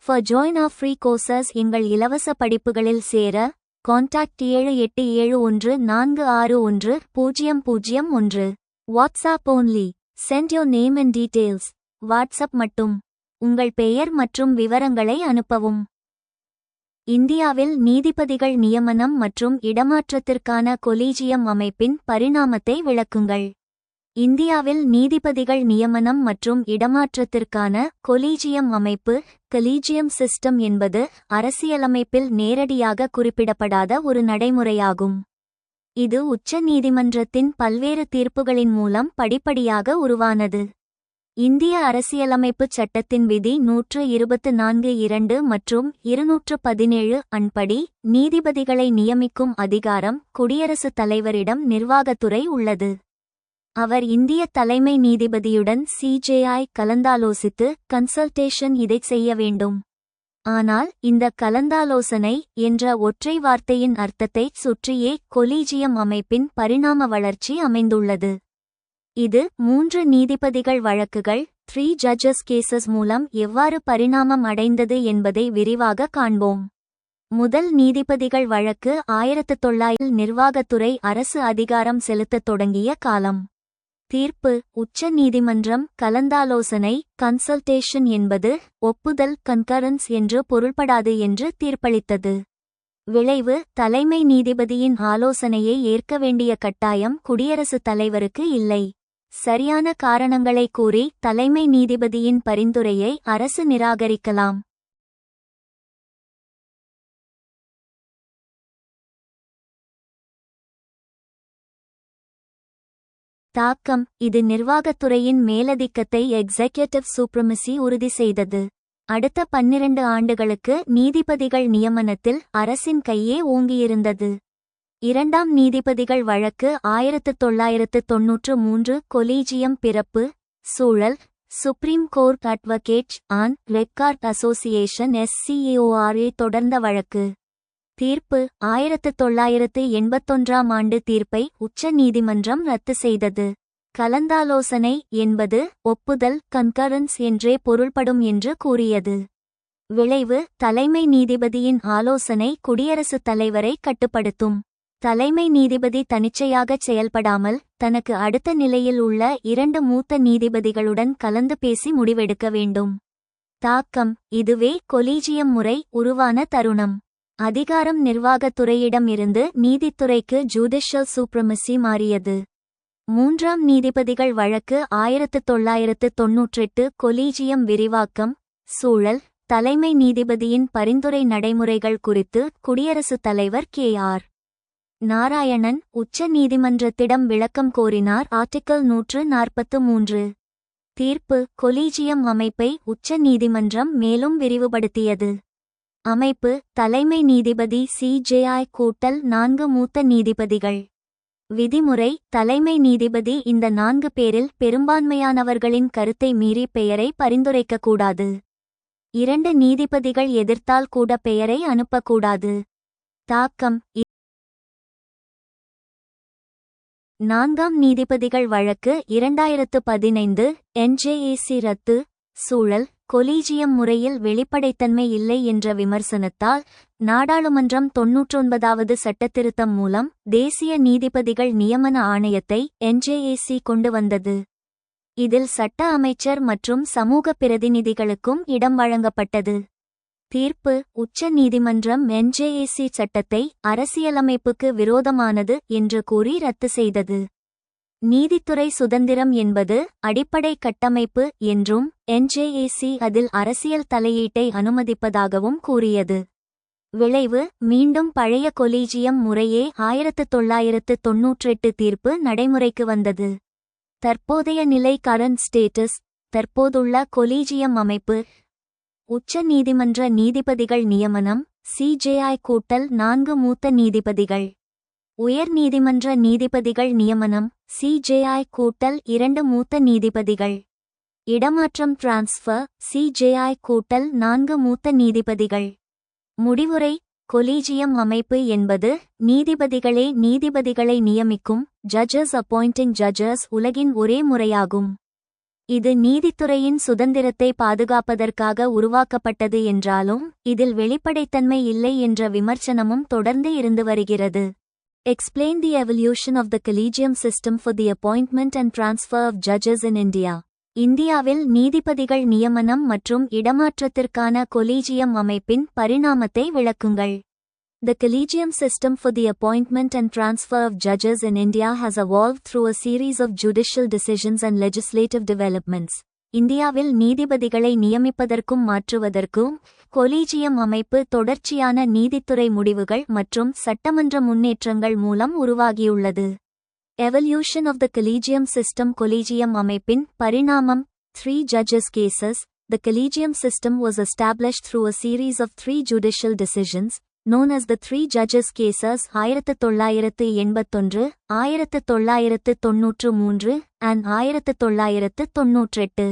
For join our free courses எங்கள் இலவச படிப்புகளில் சேர contact 7871461001. WhatsApp only. Send your name and details. WhatsApp மட்டும். உங்கள் பெயர் மற்றும் விவரங்களை அனுப்பவும். இந்தியாவில் நீதிபதிகள் நியமனம் மற்றும் இடமாற்றத்திற்கான கொலீஜியம் அமைப்பின் பரிணாமத்தை விளக்குங்கள். இந்தியாவில் நீதிபதிகள் நியமனம் மற்றும் இடமாற்றத்திற்கான கொலீஜியம் அமைப்பு கலீஜியம் சிஸ்டம் என்பது அரசியலமைப்பில் நேரடியாக குறிப்பிடப்படாத ஒரு நடைமுறையாகும். இது உச்ச நீதிமன்றத்தின் பல்வேறு தீர்ப்புகளின் மூலம் படிப்படியாக உருவானது. இந்திய அரசியலமைப்புச் சட்டத்தின் விதி 124(2) மற்றும் 217 அன்படி நீதிபதிகளை நியமிக்கும் அதிகாரம் குடியரசுத் தலைவரிடம் நிர்வாகத்துறை உள்ளது. அவர் இந்திய தலைமை நீதிபதியுடன் CJI கலந்தாலோசித்து கன்சல்டேஷன் இதைச் செய்ய வேண்டும். ஆனால் இந்த கலந்தாலோசனை என்ற ஒற்றை வார்த்தையின் அர்த்தத்தைச் சுற்றியே கொலீஜியம் அமைப்பின் பரிணாம வளர்ச்சி அமைந்துள்ளது. இது 3 நீதிபதிகள் வழக்குகள் 3 judges cases மூலம் எவ்வாறு பரிணாமம் அடைந்தது என்பதை விரிவாக காண்போம். முதல் நீதிபதிகள் வழக்கு 1900 நிர்வாகத்துறை அரசு அதிகாரம் செலுத்தத் தொடங்கிய காலம். தீர்ப்பு உச்ச நீதிமன்றம் கலந்தாலோசனை கன்சல்டேஷன் என்பது ஒப்புதல் கன்கரன்ஸ் என்று பொருள்படாது என்று தீர்ப்பளித்தது. விளைவு தலைமை நீதிபதியின் ஆலோசனையை ஏற்க வேண்டிய கட்டாயம் குடியரசுத் தலைவருக்கு இல்லை. சரியான காரணங்களை கூறி தலைமை நீதிபதியின் பரிந்துரையை அரசு நிராகரிக்கலாம். தாக்கம் இது நிர்வாகத்துறையின் மேலதிக்கத்தை எக்ஸிகியூட்டிவ் சூப்ரமசி உறுதி செய்தது. அடுத்த 12 ஆண்டுகளுக்கு நீதிபதிகள் நியமனத்தில் அரசின் கையே ஓங்கியிருந்தது. இரண்டாம் நீதிபதிகள் வழக்கு 1993 கொலீஜியம் பிறப்பு சூழல் supreme court advocates on record association SCAORA தொடர்ந்த வழக்கு. தீர்ப்பு 1981 ஆண்டு தீர்ப்பை உச்ச நீதிமன்றம் ரத்து செய்தது. கலந்தாலோசனை என்பது ஒப்புதல் கன்கரன்ஸ் என்றே பொருள்படும் என்று கூறியது. விளைவு தலைமை நீதிபதியின் ஆலோசனை குடியரசுத் தலைவரை கட்டுப்படுத்தும். தலைமை நீதிபதி தனிச்சையாகச் செயல்படாமல் தனக்கு அடுத்த நிலையில் உள்ள 2 மூத்த நீதிபதிகளுடன் கலந்து பேசி முடிவெடுக்க வேண்டும். தாக்கம் இதுவே கொலீஜியம் முறை உருவான தருணம். அதிகாரம் நிர்வாகத்துறையிடம் இருந்து நீதித்துறைக்கு ஜுடிஷியல் சூப்ரமசி மாறியது. மூன்றாம் நீதிபதிகள் வழக்கு 1998 கொலீஜியம் விரிவாக்கம் சூழல் தலைமை நீதிபதியின் பரிந்துரை நடைமுறைகள் குறித்து குடியரசுத் தலைவர் KR நாராயணன் உச்ச நீதிமன்றத்திடம் விளக்கம் கோரினார். ஆர்டிகிள் 143. தீர்ப்பு கொலீஜியம் அமைப்பை உச்ச நீதிமன்றம் மேலும் விரிவுபடுத்தியது. அமைப்பு தலைமை நீதிபதி CJI கூட்டல் 4 மூத்த நீதிபதிகள். விதிமுறை தலைமை நீதிபதி இந்த 4 பேரில் பெரும்பான்மையானவர்களின் கருத்தை மீறி பெயரை பரிந்துரைக்கக்கூடாது. 2 நீதிபதிகள் எதிர்த்தால் கூட பெயரை அனுப்பக்கூடாது. தாக்கம் நான்காம் நீதிபதிகள் வழக்கு 2015 NJAC ரத்து சூழல் கொலீஜியம் முறையில் வெளிப்படைத்தன்மை இல்லை என்ற விமர்சனத்தால் நாடாளுமன்றம் 99வது சட்டத்திருத்தம் மூலம் தேசிய நீதிபதிகள் நியமன ஆணையத்தை NJAC கொண்டு வந்தது. இதில் சட்ட அமைச்சர் மற்றும் சமூக பிரதிநிதிகளுக்கும் இடம் வழங்கப்பட்டது. தீர்ப்பு உச்ச நீதிமன்றம் NJAC சட்டத்தை அரசியலமைப்புக்கு விரோதமானது என்று கூறி ரத்து செய்தது. நீதித்துறை சுதந்திரம் என்பது அடிப்படை கட்டமைப்பு என்றும் NJAC அதில் அரசியல் தலையீட்டை அனுமதிப்பதாகவும் கூறியது. விளைவு மீண்டும் பழைய கொலீஜியம் முறையே 1998 தீர்ப்பு நடைமுறைக்கு வந்தது. தற்போதைய நிலை கரண்ட் ஸ்டேட்டஸ் தற்போதுள்ள கொலீஜியம் அமைப்பு உச்ச நீதிமன்ற நீதிபதிகள் நியமனம் CJI கூட்டல் 4 மூத்த நீதிபதிகள். உயர் நீதிமன்ற நீதிபதிகள் நியமனம் CJI கூட்டல் 2 மூத்த நீதிபதிகள். இடமாற்றம் டிரான்ஸ்ஃபர் CJI கூட்டல் 4 மூத்த நீதிபதிகள். முடிவுரை கொலீஜியம் அமைப்பு என்பது நீதிபதிகளே நீதிபதிகளை நியமிக்கும் ஜட்ஜஸ் அப்பாயிண்டிங் ஜட்ஜஸ் உலகின் ஒரே முறையாகும். இது நீதித்துறையின் சுதந்திரத்தை பாதுகாப்பதற்காக உருவாக்கப்பட்டது என்றாலும் இதில் வெளிப்படைத்தன்மை இல்லை என்ற விமர்சனமும் தொடர்ந்து இருந்து வருகிறது. Explain the evolution of the collegium system for the appointment and transfer of judges in India. இந்தியாவில் நீதிபதிகள் நியமனம் மற்றும் இடமாற்றத்திற்கான கொலீஜியம் அமைப்பின் பரிணாமத்தை விளக்குங்கள். The collegium system for the appointment and transfer of judges in India has evolved through a series of judicial decisions and legislative developments. இந்தியாவில் நீதிபதிகளை நியமிப்பதற்கும் மாற்றுவதற்கும் collegium அமைப்பு தொடர்ச்சியான நீதித்துறை முடிவுகள் மற்றும் சட்டமன்ற முன்னேற்றங்கள் மூலம் உருவாகியுள்ளது. Evolution of the collegium system. Collegium அமைப்பின் பரிணாமம். 3 judges cases. The collegium system was established through a series of 3 judicial decisions, known as the 3 judges cases 1981, 1993 and 1998.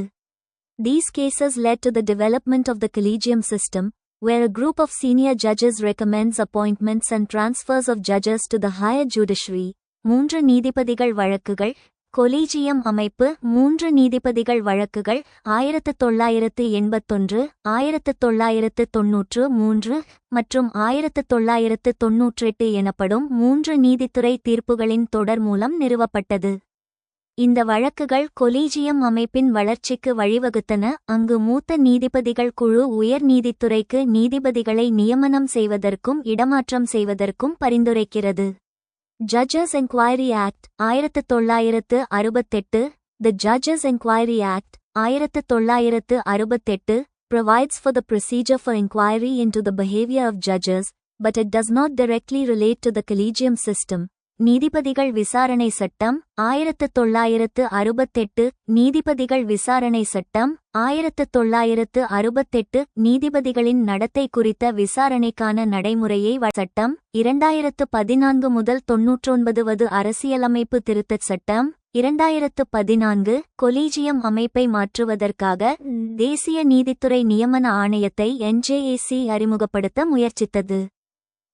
These cases led to the development of the collegium system, where a group of senior judges recommends appointments and transfers of judges to the higher judiciary. 3 நீதிபதிகள் வழக்குகள். Collegium அமைப்பு. 3 நீதிபதிகள் வழக்குகள் 1981, 1993 மற்றும் 1998 எனப்படும் 3 நீதித்துறை தீர்ப்புகளின் தொடர் மூலம் நிறுவப்பட்டது. இந்த வழக்குகள் கொலீஜியம் அமைப்பின் வளர்ச்சிக்கு வழிவகுத்தன, அங்கு மூத்த நீதிபதிகள் குழு உயர் நீதித்துறைக்கு நீதிபதிகளை நியமனம் செய்வதற்கும் இடமாற்றம் செய்வதற்கும் பரிந்துரைக்கிறது. Judges Enquiry Act 1968. The Judges Enquiry Act 1968 provides for the procedure for inquiry into the behavior of judges, but it does not directly relate to the collegium system. நீதிபதிகள் விசாரணை சட்டம் 1968. நீதிபதிகள் விசாரணை சட்டம் 1968 நீதிபதிகளின் நடத்தை குறித்த விசாரணைக்கான நடைமுறையை சட்டம் 2014 முதல் 99 அரசியலமைப்பு திருத்தச் சட்டம் 2014 கொலீஜியம் அமைப்பை மாற்றுவதற்காக தேசிய நீதித்துறை நியமன ஆணையத்தை NJAC அறிமுகப்படுத்த முயற்சித்தது.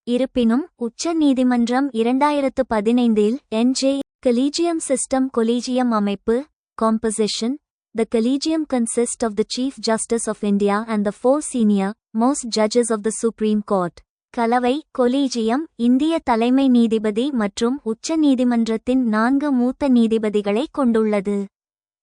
இருப்பினும் உச்ச நீதிமன்றம் 2015 Collegium system. கொலீஜியம் அமைப்பு. Composition. The collegium consists of the Chief Justice of India and the 4 senior, most judges of the Supreme Court. கலவை. கொலீஜியம் இந்திய தலைமை நீதிபதி மற்றும் உச்ச நீதிமன்றத்தின் 4 மூத்த நீதிபதிகளை கொண்டுள்ளது.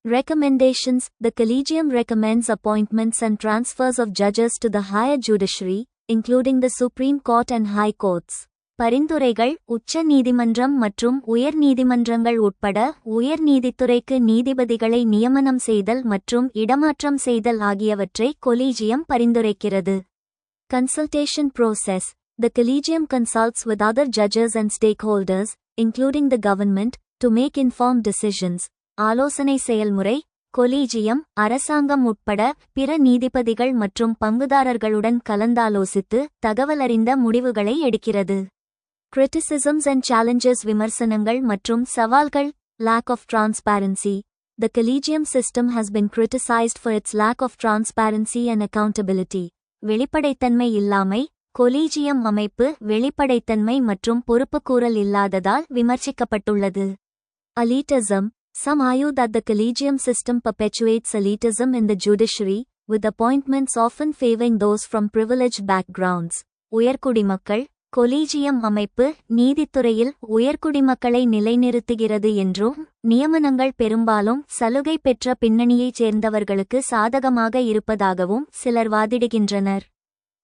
Recommendations. The collegium recommends appointments and transfers of judges to the higher judiciary, including the Supreme Court and High Courts. பரிந்துரைகள். உச்ச நீதிமன்றம் மற்றும் உயர் நீதிமன்றங்கள் உட்பட உயர் நீதித்துறைக்கு நீதிபதிகளை நியமனம் செய்தல் மற்றும் இடமாற்றம் செய்தல் ஆகியவற்றை கொலீஜியம் பரிந்துரைக்கிறது. Consultation process. The collegium consults with other judges and stakeholders, including the government, to make informed decisions. ஆலோசனை செயல்முறை. கொலீஜியம் அரசாங்கம் உட்பட பிற நீதிபதிகள் மற்றும் பங்குதாரர்களுடன் கலந்தாலோசித்து தகவலறிந்த முடிவுகளை எடுக்கிறது. Criticisms and challenges. விமர்சனங்கள் மற்றும் சவால்கள். Lack of transparency. The collegium system has been criticized for its lack of transparency and accountability. வெளிப்படைத்தன்மை இல்லாமை. கொலீஜியம் அமைப்பு வெளிப்படைத்தன்மை மற்றும் பொறுப்புக்கூறல் இல்லாததால் விமர்சிக்கப்பட்டுள்ளது. Elitism. Some argue that the collegium system perpetuates elitism in the judiciary, with appointments often favoring those from privileged backgrounds. உயர்குடிமக்கள். Collegium அமைப்பு நீதித்துறையில் உயர்குடிமக்களை நிலைநிறுத்துகிறது என்றும் நியமனங்கள் பெரும்பாலும் சலுகை பெற்ற பின்னணியைச் சேர்ந்தவர்களுக்கு சாதகமாக இருப்பதாகவும் சிலர் வாதிடுகின்றனர்.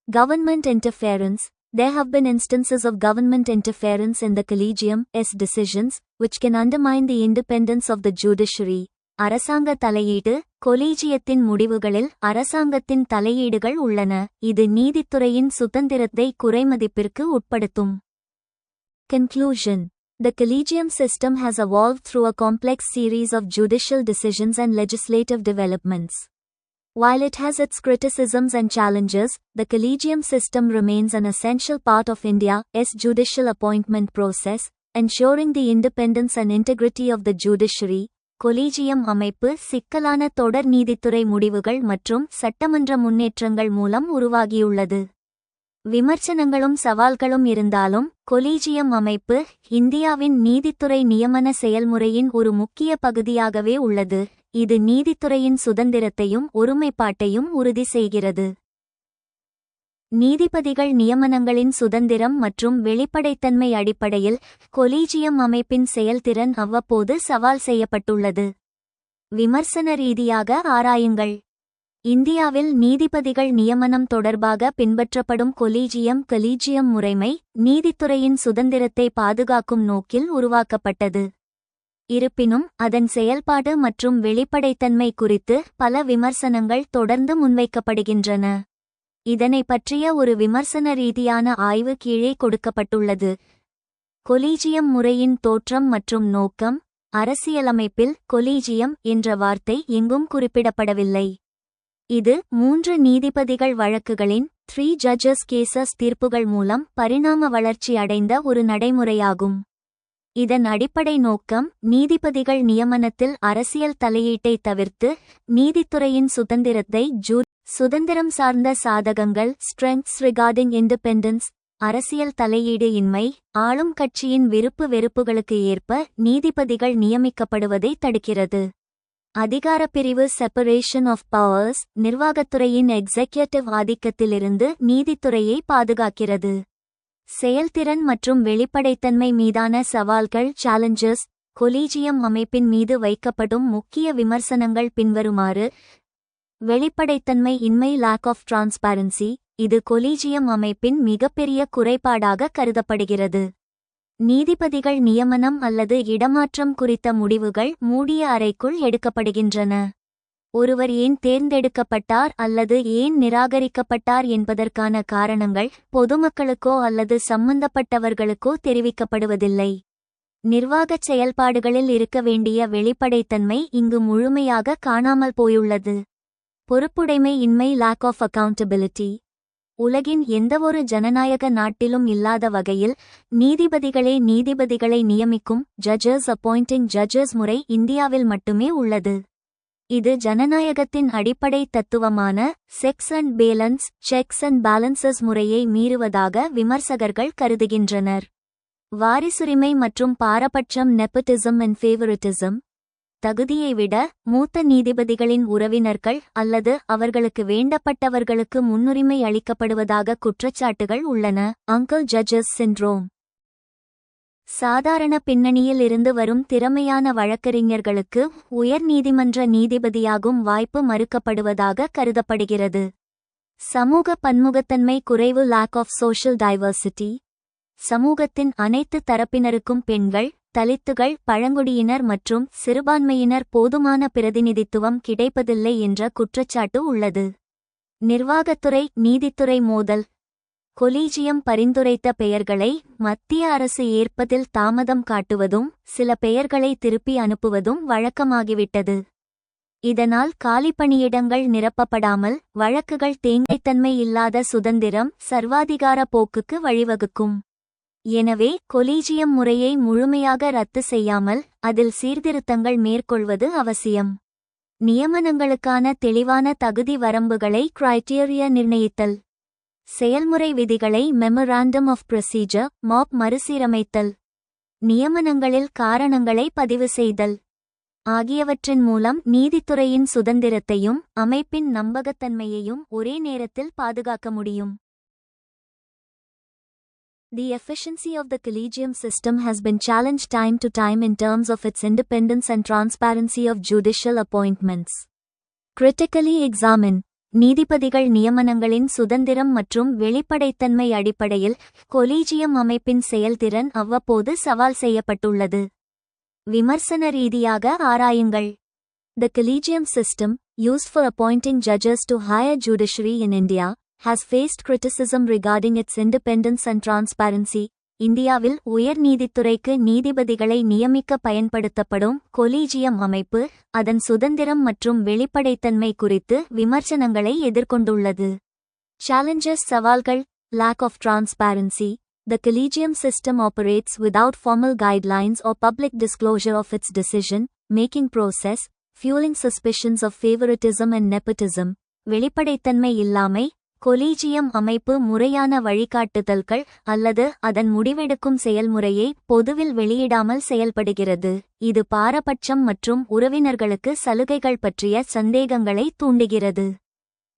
Government interference. There have been instances of government interference in the collegium's decisions, which can undermine the independence of the judiciary. அரசாங்க தலையீடு. கொலீஜியத்தின் முடிவுகளில் அரசாங்கத்தின் தலையீடுகள் உள்ளன, இது நீதித்துறையின் சுதந்திரத்தை குறைமதிப்பிற்கு உட்படுத்தும். Conclusion. The collegium system has evolved through a complex series of judicial decisions and legislative developments. While it has its criticisms and challenges, the collegium system remains an essential part of India's judicial appointment process, ensuring the independence and integrity of the judiciary. Collegium அமைப்பு சிக்கலான தொடர் நீதித்துறை முடிவுகள் மற்றும் சட்டமன்ற முன்னேற்றங்கள் மூலம் உருவாகியுள்ளது. விமர்சனங்களும் சவால்களும் இருந்தாலும் கொலீஜியம் அமைப்பு இந்தியாவின் நீதித்துறை நியமன செயல்முறையின் ஒரு முக்கிய பகுதியாகவே உள்ளது. இது நீதித்துறையின் சுதந்திரத்தையும் ஒருமைப்பாட்டையும் உறுதி செய்கிறது. நீதிபதிகள் நியமனங்களின் சுதந்திரம் மற்றும் வெளிப்படைத்தன்மை அடிப்படையில் கொலீஜியம் அமைப்பின் செயல்திறன் அவ்வப்போது சவால் செய்யப்பட்டுள்ளது. விமர்சன ரீதியாக ஆராயுங்கள். இந்தியாவில் நீதிபதிகள் நியமனம் தொடர்பாக பின்பற்றப்படும் கொலீஜியம் முறைமை நீதித்துறையின் சுதந்திரத்தை பாதுகாக்கும் நோக்கில் உருவாக்கப்பட்டது. இருப்பினும் அதன் செயல்பாடு மற்றும் வெளிப்படைத்தன்மை குறித்து பல விமர்சனங்கள் தொடர்ந்து முன்வைக்கப்படுகின்றன. இதனை பற்றிய ஒரு விமர்சன ரீதியான ஆய்வு கீழே கொடுக்கப்பட்டுள்ளது. கொலீஜியம் முறையின் தோற்றம் மற்றும் நோக்கம். அரசியலமைப்பில் கொலீஜியம் என்ற வார்த்தை எங்கும் குறிப்பிடப்படவில்லை. இது 3 நீதிபதிகள் வழக்குகளின் 3 judges cases தீர்ப்புகள் மூலம் பரிணாம வளர்ச்சி அடைந்த ஒரு நடைமுறையாகும். இதன் அடிப்படை நோக்கம் நீதிபதிகள் நியமனத்தில் அரசியல் தலையீட்டை தவிர்த்து நீதித்துறையின் சுதந்திரத்தை சுதந்திரம் சார்ந்த சாதகங்கள் strengths regarding independence, அரசியல் தலையீடு இன்மை, ஆளும் கட்சியின் விருப்பு வெறுப்புகளுக்கு ஏற்ப நீதிபதிகள் நியமிக்கப்படுவதை தடுக்கிறது. அதிகாரப்பிரிவு செப்பரேஷன் ஆஃப் பவர்ஸ், நிர்வாகத்துறையின் எக்ஸிக்யூட்டிவ் ஆதிக்கத்திலிருந்து நீதித்துறையை பாதுகாக்கிறது. செயல்திறன் மற்றும் வெளிப்படைத்தன்மை மீதான சவால்கள் சேலஞ்சஸ். கொலீஜியம் அமைப்பின் மீது வைக்கப்படும் முக்கிய விமர்சனங்கள் பின்வருமாறு. வெளிப்படைத்தன்மை இன்மை lack of transparency, இது கொலீஜியம் அமைப்பின் மிகப்பெரிய குறைபாடாக கருதப்படுகிறது. நீதிபதிகள் நியமனம் அல்லது இடமாற்றம் குறித்த முடிவுகள் மூடிய அறைக்குள் எடுக்கப்படுகின்றன. ஒருவர் ஏன் தேர்ந்தெடுக்கப்பட்டார் அல்லது ஏன் நிராகரிக்கப்பட்டார் என்பதற்கான காரணங்கள் பொதுமக்களுக்கோ அல்லது சம்பந்தப்பட்டவர்களுக்கோ தெரிவிக்கப்படுவதில்லை. நிர்வாகச் செயல்பாடுகளில் இருக்க வேண்டிய வெளிப்படைத்தன்மை இங்கு முழுமையாக காணாமல் போயுள்ளது. பொறுப்புடைமை இன்மை lack of accountability. உலகின் எந்தவொரு ஜனநாயக நாட்டிலும் இல்லாத வகையில் நீதிபதிகளை நியமிக்கும் judges appointing judges முறை இந்தியாவில் மட்டுமே உள்ளது. இது ஜனநாயகத்தின் அடிப்படை தத்துவமான checks and balances முறையை மீறுவதாக விமர்சகர்கள் கருதுகின்றனர். வாரிசுரிமை மற்றும் பாரபட்சம் nepotism and favoritism. தகுதியை விட மூத்த நீதிபதிகளின் உறவினர்கள் அல்லது அவர்களுக்கு வேண்டப்பட்டவர்களுக்கு முன்னுரிமை அளிக்கப்படுவதாக குற்றச்சாட்டுகள் உள்ளன. Uncle judges syndrome. சாதாரண பின்னணியில் இருந்து வரும் திறமையான வழக்கறிஞர்களுக்கு உயர் நீதிமன்ற நீதிபதியாகும் வாய்ப்பு மறுக்கப்படுவதாக கருதப்படுகிறது. சமூக பன்முகத்தன்மை குறைவு lack of social diversity. சமூகத்தின் அனைத்து தரப்பினருக்கும் பெண்கள், தலித்துகள், பழங்குடியினர் மற்றும் சிறுபான்மையினர் போதுமான பிரதிநிதித்துவம் கிடைப்பதில்லை என்ற குற்றச்சாட்டு உள்ளது. நிர்வாகத்துறை நீதித்துறை மோதல். கொலீஜியம் பரிந்துரைத்த பெயர்களை மத்திய அரசு ஏற்பதில் தாமதம் காட்டுவதும் சில பெயர்களை திருப்பி அனுப்புவதும் வழக்கமாகிவிட்டது. இதனால் காலிப்பணியிடங்கள் நிரப்பப்படாமல் வழக்குகள் தேங்கைத்தன்மை இல்லாத சுதந்திரம் சர்வாதிகார போக்குக்கு வழிவகுக்கும். எனவே கொலீஜியம் முறையை முழுமையாக ரத்து செய்யாமல் அதில் சீர்திருத்தங்கள் மேற்கொள்வது அவசியம். நியமனங்களுக்கான தெளிவான தகுதி வரம்புகளை கிரைட்டீரியா நிர்ணயித்தல். செயல்முறை விதிகளை மெமராண்டம் ஆஃப் ப்ரொசீஜர் மாப் மறுசீரமைத்தல். நியமனங்களில் காரணங்களை பதிவு செய்தல் ஆகியவற்றின் மூலம் நீதித்துறையின் சுதந்திரத்தையும் அமைப்பின் நம்பகத்தன்மையையும் ஒரே நேரத்தில் பாதுகாக்க முடியும். The efficiency of the collegium system has been challenged time to time in terms of its independence and transparency of judicial appointments. Critically examine. நீதிபதிகள் நியமனங்களின் சுதந்திரம் மற்றும் வெளிப்படைத்தன்மை அடிப்படையில் கொலீஜியம் அமைப்பின் செயல்திறன் அவ்வப்போது சவால் செய்யப்பட்டுள்ளது. விமர்சன ரீதியாக ஆராயுங்கள். The collegium system, used for appointing judges to higher judiciary in India, has faced criticism regarding its independence and transparency. இந்தியாவில் உயர் நீதித்துறைக்கு நீதிபதிகளை நியமிக்க பயன்படுத்தப்படும் கொலீஜியம் அமைப்பு அதன் சுதந்திரம் மற்றும் வெளிப்படைத்தன்மை குறித்து விமர்சனங்களை எதிர்கொண்டுள்ளது. Challenges சவால்கள். Lack of transparency. The collegium system operates without formal guidelines or public disclosure of its decision-making process, fueling suspicions of favoritism and nepotism. வெளிப்படைத்தன்மை இல்லாமை, கொலீஜியம் அமைப்பு முறையான வழிகாட்டுதல்கள் அல்லது அதன் முடிவெடுக்கும் செயல்முறையை பொதுவில் வெளியிடாமல் செயல்படுகிறது. இது பாரபட்சம் மற்றும் உறவினர்களுக்கு சலுகைகள் பற்றிய சந்தேகங்களை தூண்டுகிறது.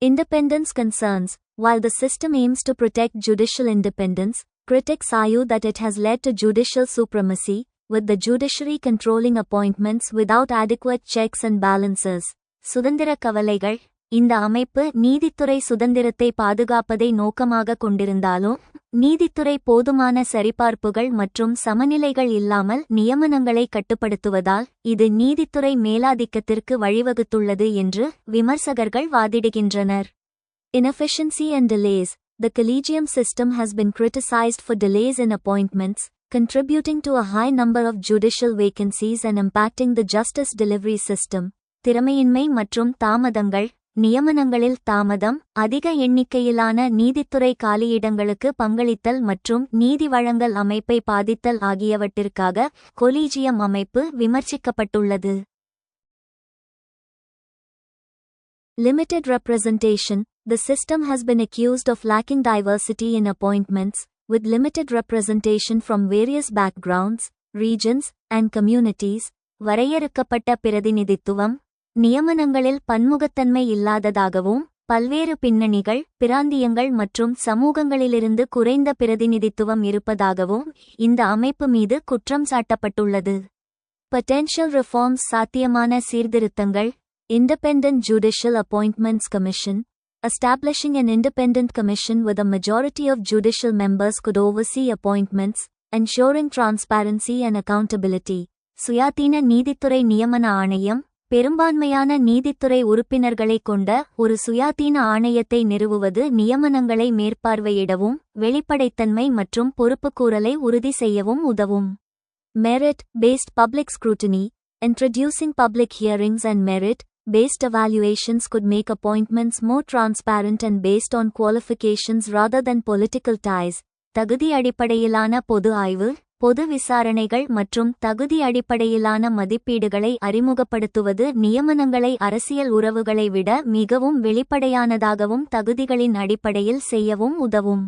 Independence concerns. While the system aims to protect judicial independence, critics argue that it has led to judicial supremacy, with the judiciary controlling appointments without adequate checks and balances. சுதந்திர கவலைகள். இந்த அமைப்பு நீதித்துறை சுதந்திரத்தை பாதுகாப்பதை நோக்கமாக கொண்டிருந்தாலும் நீதித்துறை போதுமான சரிபார்ப்புகள் மற்றும் சமநிலைகள் இல்லாமல் நியமனங்களை கட்டுப்படுத்துவதால் இது நீதித்துறை மேலாதிக்கத்திற்கு வழிவகுத்துள்ளது என்று விமர்சகர்கள் வாதிடுகின்றனர். Inefficiency and delays. The collegium system has been criticized for delays in appointments, contributing to a high number of judicial vacancies and impacting the justice delivery system. திறமையின்மை மற்றும் தாமதங்கள். நியமனங்களில் தாமதம், அதிக எண்ணிக்கையிலான நீதித்துறை காலியிடங்களுக்கு பங்களித்தல் மற்றும் நீதி வழங்கல் அமைப்பை பாதித்தல் ஆகியவற்றிற்காக கொலீஜியம் அமைப்பு விமர்சிக்கப்பட்டுள்ளது. Limited representation. The system has been accused of lacking diversity in appointments, with limited representation from various backgrounds, regions, and communities. வரையறுக்கப்பட்ட பிரதிநிதித்துவம். நியமனங்களில் பன்முகத்தன்மை இல்லாததாகவும் பல்வேறு பின்னணிகள், பிராந்தியங்கள் மற்றும் சமூகங்களிலிருந்து குறைந்த பிரதிநிதித்துவம் இருப்பதாகவும் இந்த அமைப்பு மீது குற்றம் சாட்டப்பட்டுள்ளது. Potential reforms. சாத்தியமான சீர்திருத்தங்கள். Independent Judicial Appointments Commission. Establishing an independent commission with a majority of judicial members could oversee appointments, ensuring transparency and accountability. சுயாதீன நீதித்துறை நியமன ஆணையம். பெரும்பான்மையான நீதித்துறை உறுப்பினர்களை கொண்ட ஒரு சுயாதீன ஆணையத்தை நிறுவுவது நியமனங்களை மேற்பார்வையிடவும் வெளிப்படைத்தன்மை மற்றும் பொறுப்புக்கூறலை உறுதி செய்யவும் உதவும். Merit-based public scrutiny. Introducing public hearings and merit-based evaluations could make appointments more transparent and based on qualifications rather than political ties. தகுதி அடிப்படையிலான பொது ஆய்வு, பொது விசாரணைகள் மற்றும் தகுதி அடிப்படையிலான மதிப்பீடுகளை அறிமுகப்படுத்துவது நியமனங்களை அரசியல் உறவுகளை விட மிகவும் வெளிப்படையானதாகவும் தகுதிகளின் அடிப்படையில் செய்யவும் உதவும்.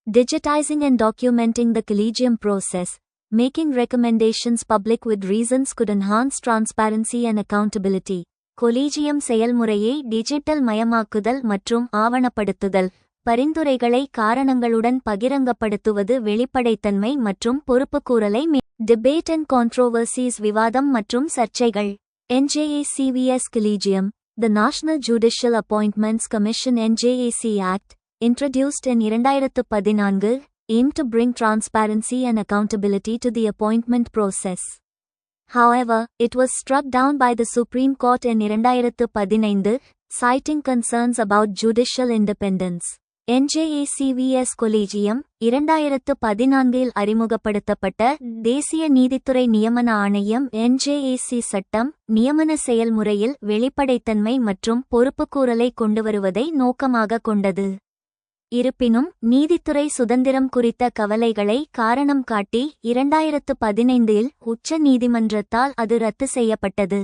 Digitizing and documenting the collegium process. Making recommendations public with reasons could enhance transparency and accountability. Collegium செயல்முறையை டிஜிட்டல் மயமாக்குதல் மற்றும் ஆவணப்படுத்துதல். பரிந்துரைகளை காரணங்களுடன் பகிரங்கப்படுத்துவது வெளிப்படைத்தன்மை மற்றும் பொறுப்புக்கூறலை Debate and controversies. விவாதம் மற்றும் சர்ச்சைகள். NJACVS Collegium. The National Judicial Appointments Commission NJAC Act, introduced in 2014, aimed to bring transparency and accountability to the appointment process. However, it was struck down by the Supreme Court in 2015, citing concerns about judicial independence. NJACVS Collegium 2014 அறிமுகப்படுத்தப்பட்ட தேசிய நீதித்துறை நியமன ஆணையம் NJAC சட்டம் நியமன செயல்முறையில் வெளிப்படைத்தன்மை மற்றும் பொறுப்புக்கூறலை கொண்டுவருவதை நோக்கமாக கொண்டது. இருப்பினும் நீதித்துறை சுதந்திரம் குறித்த கவலைகளை காரணம் காட்டி 2015 உச்ச நீதிமன்றத்தால் அது ரத்து செய்யப்பட்டது.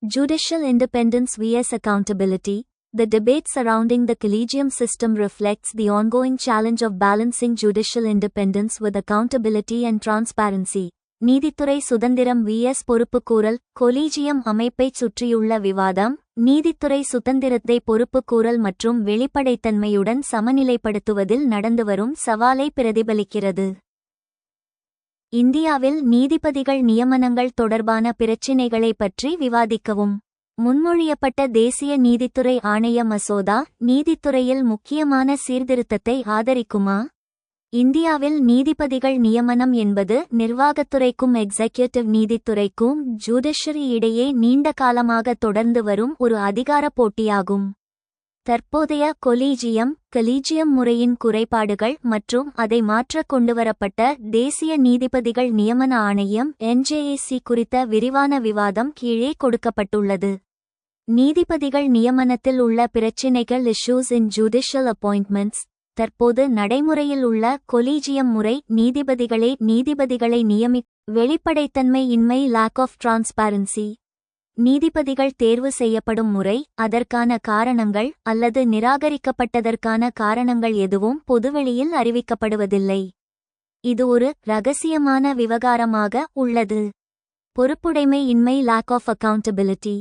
Judicial Independence vs Accountability. The debate surrounding the collegium system reflects the ongoing challenge of balancing judicial independence with accountability and transparency. நீதித்துறை சுதந்திரம் vs பொறுப்புக்கூறல். கொலீஜியம் அமைப்பைச் சுற்றியுள்ள விவாதம் நீதித்துறை சுதந்திரத்தை பொறுப்புக்கூறல் மற்றும் வெளிப்படைத்தன்மையுடன் சமநிலைப்படுத்துவதில் நடந்துவரும் சவாலை பிரதிபலிக்கிறது. இந்தியாவில் நீதிபதிகள் நியமனங்கள் தொடர்பான பிரச்சினைகளை பற்றி விவாதிக்கவும். முன்மொழியப்பட்ட தேசிய நீதித்துறை ஆணைய மசோதா நீதித்துறையில் முக்கியமான சீர்திருத்தத்தை ஆதரிக்குமா? இந்தியாவில் நீதிபதிகள் நியமனம் என்பது நிர்வாகத்துறைக்கும் எக்ஸிக்யூட்டிவ் நீதித்துறைக்கும் ஜுடிஷரி இடையே நீண்ட காலமாக தொடர்ந்து வரும் ஒரு அதிகார போட்டியாகும். தற்போதைய கொலீஜியம் முறையின் குறைபாடுகள் மற்றும் அதை மாற்ற கொண்டுவரப்பட்ட தேசிய நீதிபதிகள் நியமன ஆணையம் NJAC குறித்த விரிவான விவாதம் கீழே கொடுக்கப்பட்டுள்ளது. நீதிபதிகள் நியமனத்தில் உள்ள பிரச்சினைகள் issues in judicial appointments. தற்போது நடைமுறையில் உள்ள கொலீஜியம் முறை நீதிபதிகளை நியமிக்க வெளிப்படைத்தன்மை இன்மை lack of transparency. நீதிபதிகள் தேர்வு செய்யப்படும் முறை, அதற்கான காரணங்கள் அல்லது நிராகரிக்கப்பட்டதற்கான காரணங்கள் எதுவும் பொதுவெளியில் அறிவிக்கப்படுவதில்லை. இது ஒரு இரகசியமான விவகாரமாக உள்ளது. பொறுப்புடைமை இன்மை lack of accountability.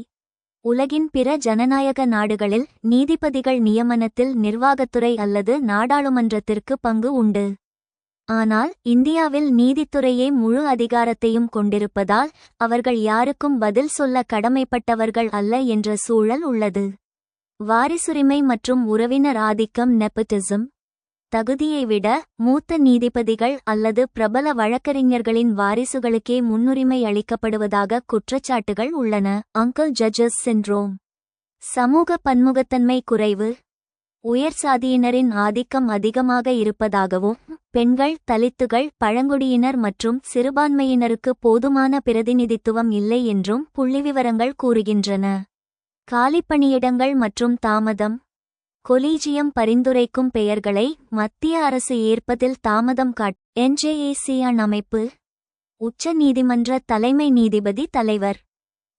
உலகின் பிற ஜனநாயக நாடுகளில் நீதிபதிகள் நியமனத்தில் நிர்வாகத்துறை அல்லது நாடாளுமன்றத்திற்கு பங்கு உண்டு. ஆனால் இந்தியாவில் நீதித்துறையே முழு அதிகாரத்தையும் கொண்டிருப்பதால் அவர்கள் யாருக்கும் பதில் சொல்ல கடமைப்பட்டவர்கள் அல்ல என்ற சூழல் உள்ளது. வாரிசுரிமை மற்றும் உறவினர் ஆதிக்கம் நெப்போட்டிசம். தகுதியை விட மூத்த நீதிபதிகள் அல்லது பிரபல வழக்கறிஞர்களின் வாரிசுகளுக்கே முன்னுரிமை அளிக்கப்படுவதாக குற்றச்சாட்டுகள் உள்ளன. Uncle judges syndrome. சமூக பன்முகத்தன்மை குறைவு. உயர் சாதியினரின் ஆதிக்கம் அதிகமாக இருப்பதாகவும் பெண்கள், தலித்துகள், பழங்குடியினர் மற்றும் சிறுபான்மையினருக்கு போதுமான பிரதிநிதித்துவம் இல்லை என்றும் புள்ளிவிவரங்கள் கூறுகின்றன. காலிப்பணியிடங்கள் மற்றும் தாமதம். கொலீஜியம் பரிந்துரைக்கும் பெயர்களை மத்திய அரசு ஏற்பதில் தாமதம் NJAC அமைப்பு. உச்ச நீதிமன்ற தலைமை நீதிபதி தலைவர்.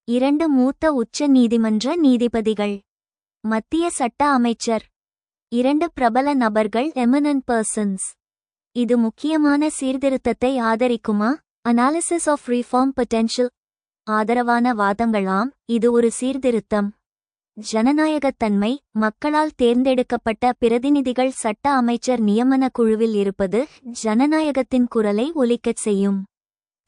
2 மூத்த உச்ச நீதிமன்ற நீதிபதிகள். மத்திய சட்ட அமைச்சர். 2 பிரபல நபர்கள் எமினன்ட் பர்சன்ஸ். இது முக்கியமான சீர்திருத்தத்தை ஆதரிக்குமா? Analysis of reform potential. ஆதரவான வாதங்களாம், இது ஒரு சீர்திருத்தம். ஜனநாயகத்தன்மை. மக்களால் தேர்ந்தெடுக்கப்பட்ட பிரதிநிதிகள் சட்ட அமைச்சர் நியமன குழுவில் இருப்பது ஜனநாயகத்தின் குரலை ஒலிக்கச் செய்யும்.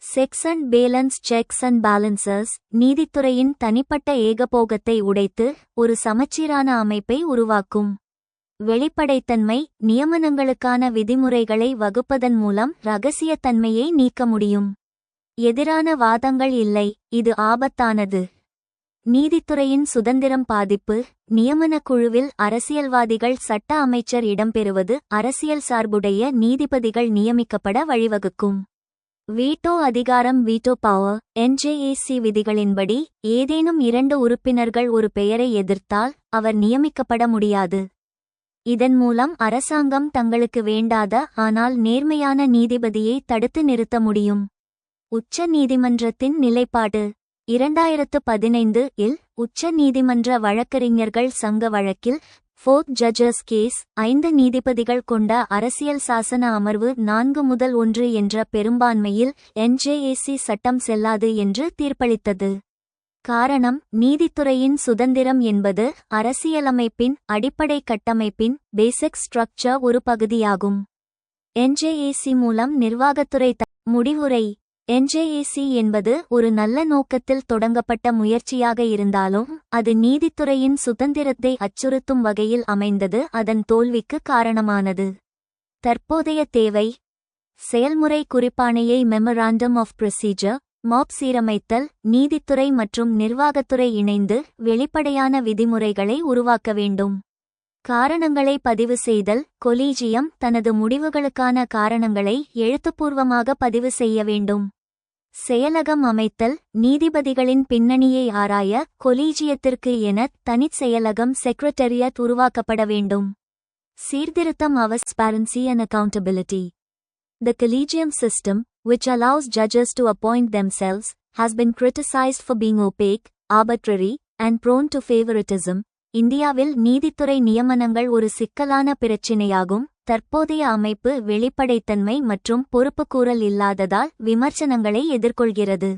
Sex and balance. Sex and balances நீதித்துறையின் தனிப்பட்ட ஏகபோகத்தை உடைத்து ஒரு சமச்சீரான அமைப்பை உருவாக்கும். வெளிப்படைத்தன்மை. நியமனங்களுக்கான விதிமுறைகளை வகுப்பதன் மூலம் இரகசியத்தன்மையை நீக்க முடியும். எதிரான வாதங்கள் இல்லை, இது ஆபத்தானது. நீதித்துறையின் சுதந்திரம் பாதிப்பு. நியமனக் குழுவில் அரசியல்வாதிகள் சட்ட அமைச்சர் இடம்பெறுவது அரசியல் சார்புடைய நீதிபதிகள் நியமிக்கப்பட வழிவகுக்கும். வீட்டோ அதிகாரம். Veto power. NJAC விதிகளின்படி ஏதேனும் 2 உறுப்பினர்கள் ஒரு பெயரை எதிர்த்தால் அவர் நியமிக்கப்பட முடியாது. இதன் மூலம் அரசாங்கம் தங்களுக்கு வேண்டாத ஆனால் நேர்மையான நீதிபதியை தடுத்து நிறுத்த முடியும். உச்ச நீதிமன்றத்தின் நிலைப்பாடு. 2015 இல் உச்ச நீதிமன்ற வழக்கறிஞர்கள் சங்க வழக்கில் 4th ஜட்ஜஸ் கேஸ் 5 நீதிபதிகள் கொண்ட அரசியல் சாசன அமர்வு 4-1 என்ற பெரும்பான்மையில் NJAC சட்டம் செல்லாது என்று தீர்ப்பளித்தது. காரணம், நீதித்துறையின் சுதந்திரம் என்பது அரசியலமைப்பின் அடிப்படை கட்டமைப்பின் பேசிக் ஸ்ட்ரக்சர் ஒரு பகுதியாகும். NJAC மூலம் நிர்வாகத்துறை முடிவுரை. NJAC என்பது ஒரு நல்ல நோக்கத்தில் தொடங்கப்பட்ட முயற்சியாக இருந்தாலும் அது நீதித்துறையின் சுதந்திரத்தை அச்சுறுத்தும் வகையில் அமைந்தது அதன் தோல்விக்கு காரணமானது. தற்போதைய தேவை. செயல்முறை குறிப்பாணையை மெமராண்டம் ஆஃப் ப்ரொசீஜர் MOP சீரமைத்தல். நீதித்துறை மற்றும் நிர்வாகத்துறை இணைந்து வெளிப்படையான விதிமுறைகளை உருவாக்க வேண்டும். காரணங்களை பதிவு செய்தல். கொலீஜியம் தனது முடிவுகளுக்கான காரணங்களை எழுத்துப்பூர்வமாக பதிவு செய்ய வேண்டும். செயலகம் அமைத்தல். நீதிபதிகளின் பின்னணியை ஆராய கொலீஜியத்திற்கு என தனிச் செயலகம் செக்ரட்டரியட் உருவாக்கப்பட வேண்டும். சீர்திருத்தம். Transparency and accountability. The collegium system, which allows judges to appoint themselves, has been criticized for being opaque, arbitrary, and prone to favoritism. இந்தியாவில் நீதித்துறை நியமனங்கள் ஒரு சிக்கலான பிரச்சினையாகும். தற்போதைய அமைப்பு வெளிப்படைத்தன்மை மற்றும் பொறுப்புக்கூறல் இல்லாததால் விமர்சனங்களை எதிர்கொள்கிறது.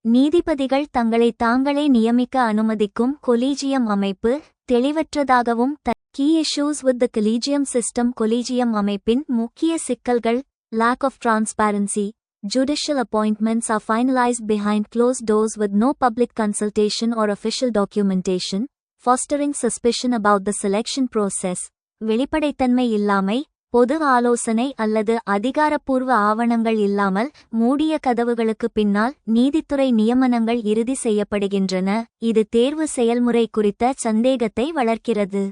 நீதிபதிகள் தங்களை தாங்களே நியமிக்க அனுமதிக்கும் கொலீஜியம் அமைப்பு தெளிவற்றதாகவும் Key issues with the collegium system. Collegium அமைப்பின் முக்கிய சிக்கல்கள். Lack of transparency. Judicial appointments are finalized behind closed doors with no public consultation or official documentation, fostering suspicion about the selection process. வெளிப்படைத்தன்மை இல்லாமை. பொது ஆலோசனை அல்லது அதிகாரப்பூர்வ ஆவணங்கள் இல்லாமல் மூடிய கதவுகளுக்கு பின்னால் நீதித்துறை நியமனங்கள் இறுதி செய்யப்படுகின்றன. இது தேர்வு செயல்முறை குறித்த சந்தேகத்தை வளர்க்கிறது.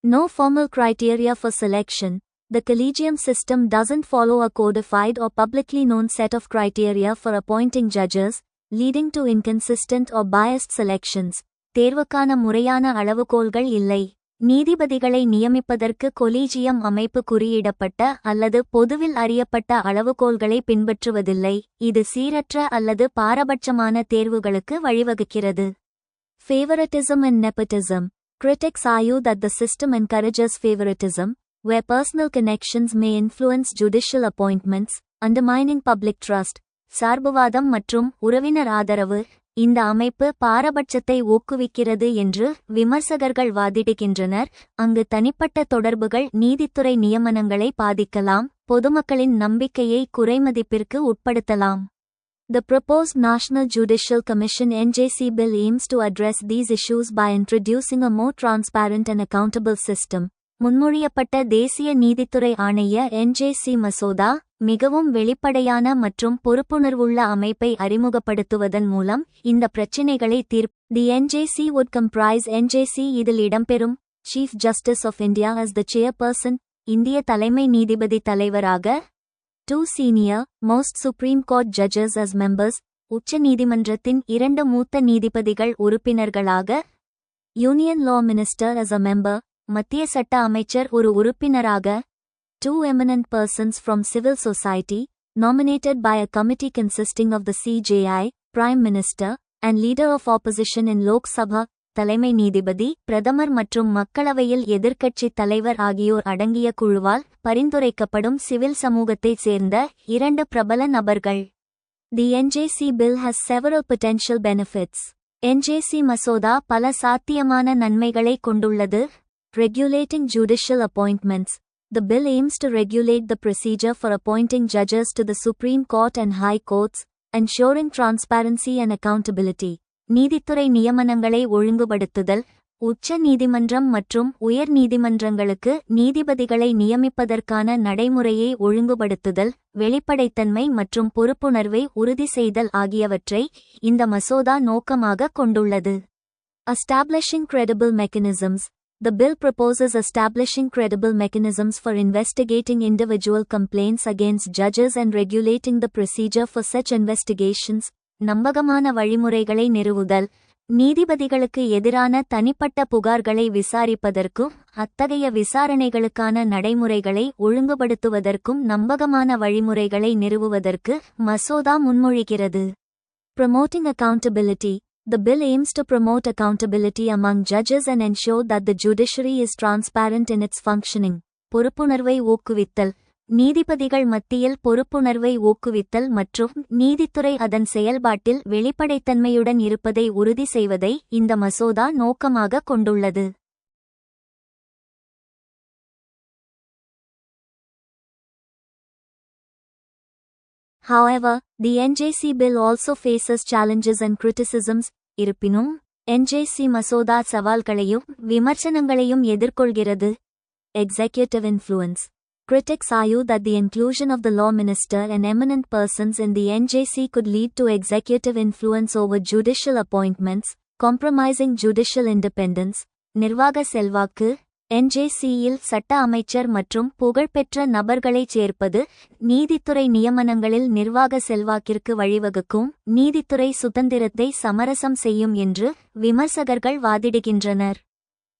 No formal criteria for selection. The collegium system doesn't follow a codified or publicly known set of criteria for appointing judges, leading to inconsistent or biased selections. தேர்வுக்கான முறையான அளவுகோல்கள் இல்லை. நீதிபதிகளை நியமிப்பதற்கு கொலீஜியம் அமைப்பு குறியிடப்பட்ட அல்லது பொதுவில் அறியப்பட்ட அளவுகோல்களை பின்பற்றுவதில்லை. இது சீரற்ற அல்லது பாரபட்சமான தேர்வுகளுக்கு வழிவகுக்கிறது. Favoritism and nepotism. Critics argue that the system encourages favoritism, where personal connections may influence judicial appointments, undermining public trust. சார்புவாதம் மற்றும் உறவினர் ஆதரவு. இந்த அமைப்பு பாரபட்சத்தை ஊக்குவிக்கிறது என்று விமர்சகர்கள் வாதிடுகின்றனர், அங்கு தனிப்பட்ட தொடர்புகள் நீதித்துறை நியமனங்களை பாதிக்கலாம், பொதுமக்களின் நம்பிக்கையை குறைமதிப்பிற்கு உட்படுத்தலாம். The proposed National Judicial Commission (NJC) bill aims to address these issues by introducing a more transparent and accountable system. முன்மொழியப்பட்ட தேசிய நீதித்துறை ஆணைய NJC மசோதா மிகவும் வெளிப்படையான மற்றும் பொறுப்புணர்வுள்ள அமைப்பை அறிமுகப்படுத்துவதன் மூலம் இந்த பிரச்சினைகளை The NJC would comprise NJC இதில் இடம்பெறும் Chief Justice of India as the chairperson, இந்திய தலைமை நீதிபதி தலைவராக, 2 senior most Supreme Court judges as members, உச்ச நீதிமன்றத்தின் 2 மூத்த நீதிபதிகள் உறுப்பினர்களாக, Union Law Minister as a member, மத்திய சட்ட அமைச்சர் ஒரு உறுப்பினராக, 2 eminent persons from civil society, nominated by a committee consisting of the CJI, Prime Minister, and Leader of Opposition in Lok Sabha, தலைமை நீதிபதி, பிரதமர் மற்றும் மக்களவையில் எதிர்க்கட்சி தலைவர் ஆகியோர் அடங்கிய குழுவால் பரிந்துரைக்கப்படும் சிவில் சமூகத்தைச் சேர்ந்த 2 பிரபல நபர்கள். The NJC bill has several potential benefits. NJC மசோதா பல சாத்தியமான நன்மைகளை கொண்டுள்ளது. Regulating judicial appointments. The bill aims to regulate the procedure for appointing judges to the Supreme Court and High Courts, ensuring transparency and accountability. நீதித்துறை நியமனங்களை ஒழுங்குபடுத்துதல். உச்ச நீதிமன்றம் மற்றும் உயர் நீதிமன்றங்களுக்கு நீதிபதிகளை நியமிப்பதற்கான நடைமுறையை ஒழுங்குபடுத்துதல், வெளிப்படைத்தன்மை மற்றும் பொறுப்புணர்வை உறுதி செய்தல் ஆகியவற்றை இந்த மசோதா நோக்கமாக கொண்டுள்ளது. Establishing credible mechanisms. The bill proposes establishing credible mechanisms for investigating individual complaints against judges and regulating the procedure for such investigations. நம்பகமான வழிமுறைகளை நிறுவுதல். நீதிபதிகளுக்கு எதிரான தனிப்பட்ட புகார்களை விசாரிப்பதற்கும் அத்தகைய விசாரணைகளுக்கான நடைமுறைகளை ஒழுங்குபடுத்துவதற்கும் நம்பகமான வழிமுறைகளை நிறுவுவதற்கு மசோதா முன்மொழிகிறது. Promoting accountability. The bill aims to promote accountability among judges and ensure that the judiciary is transparent in its functioning. பொறுப்புணர்வை ஊக்குவித்தல். நீதிபதிகள் மத்தியில் பொறுப்புணர்வை ஊக்குவித்தல் மற்றும் நீதித்துறை அதன் செயல்பாட்டில் வெளிப்படைத்தன்மையுடன் இருப்பதை உறுதி செய்வதை இந்த மசோதா நோக்கமாக கொண்டுள்ளது. However, the NJC bill also faces challenges and criticisms. இருப்பினும் NJC மசோதா சவால்களையும் விமர்சனங்களையும் எதிர்கொள்கிறது. Executive influence. Critics argue that the inclusion of the law minister and eminent persons in the NJC could lead to executive influence over judicial appointments, compromising judicial independence. நிர்வாக செல்வாக்கு. NJCயில் சட்ட அமைச்சர் மற்றும் புகழ்பெற்ற நபர்களைச் சேர்ப்பது நீதித்துறை நியமனங்களில் நிர்வாக செல்வாக்கிற்கு வழிவகுக்கும், நீதித்துறை சுதந்திரத்தை சமரசம் செய்யும் என்று விமர்சகர்கள் வாதிடுகின்றனர்.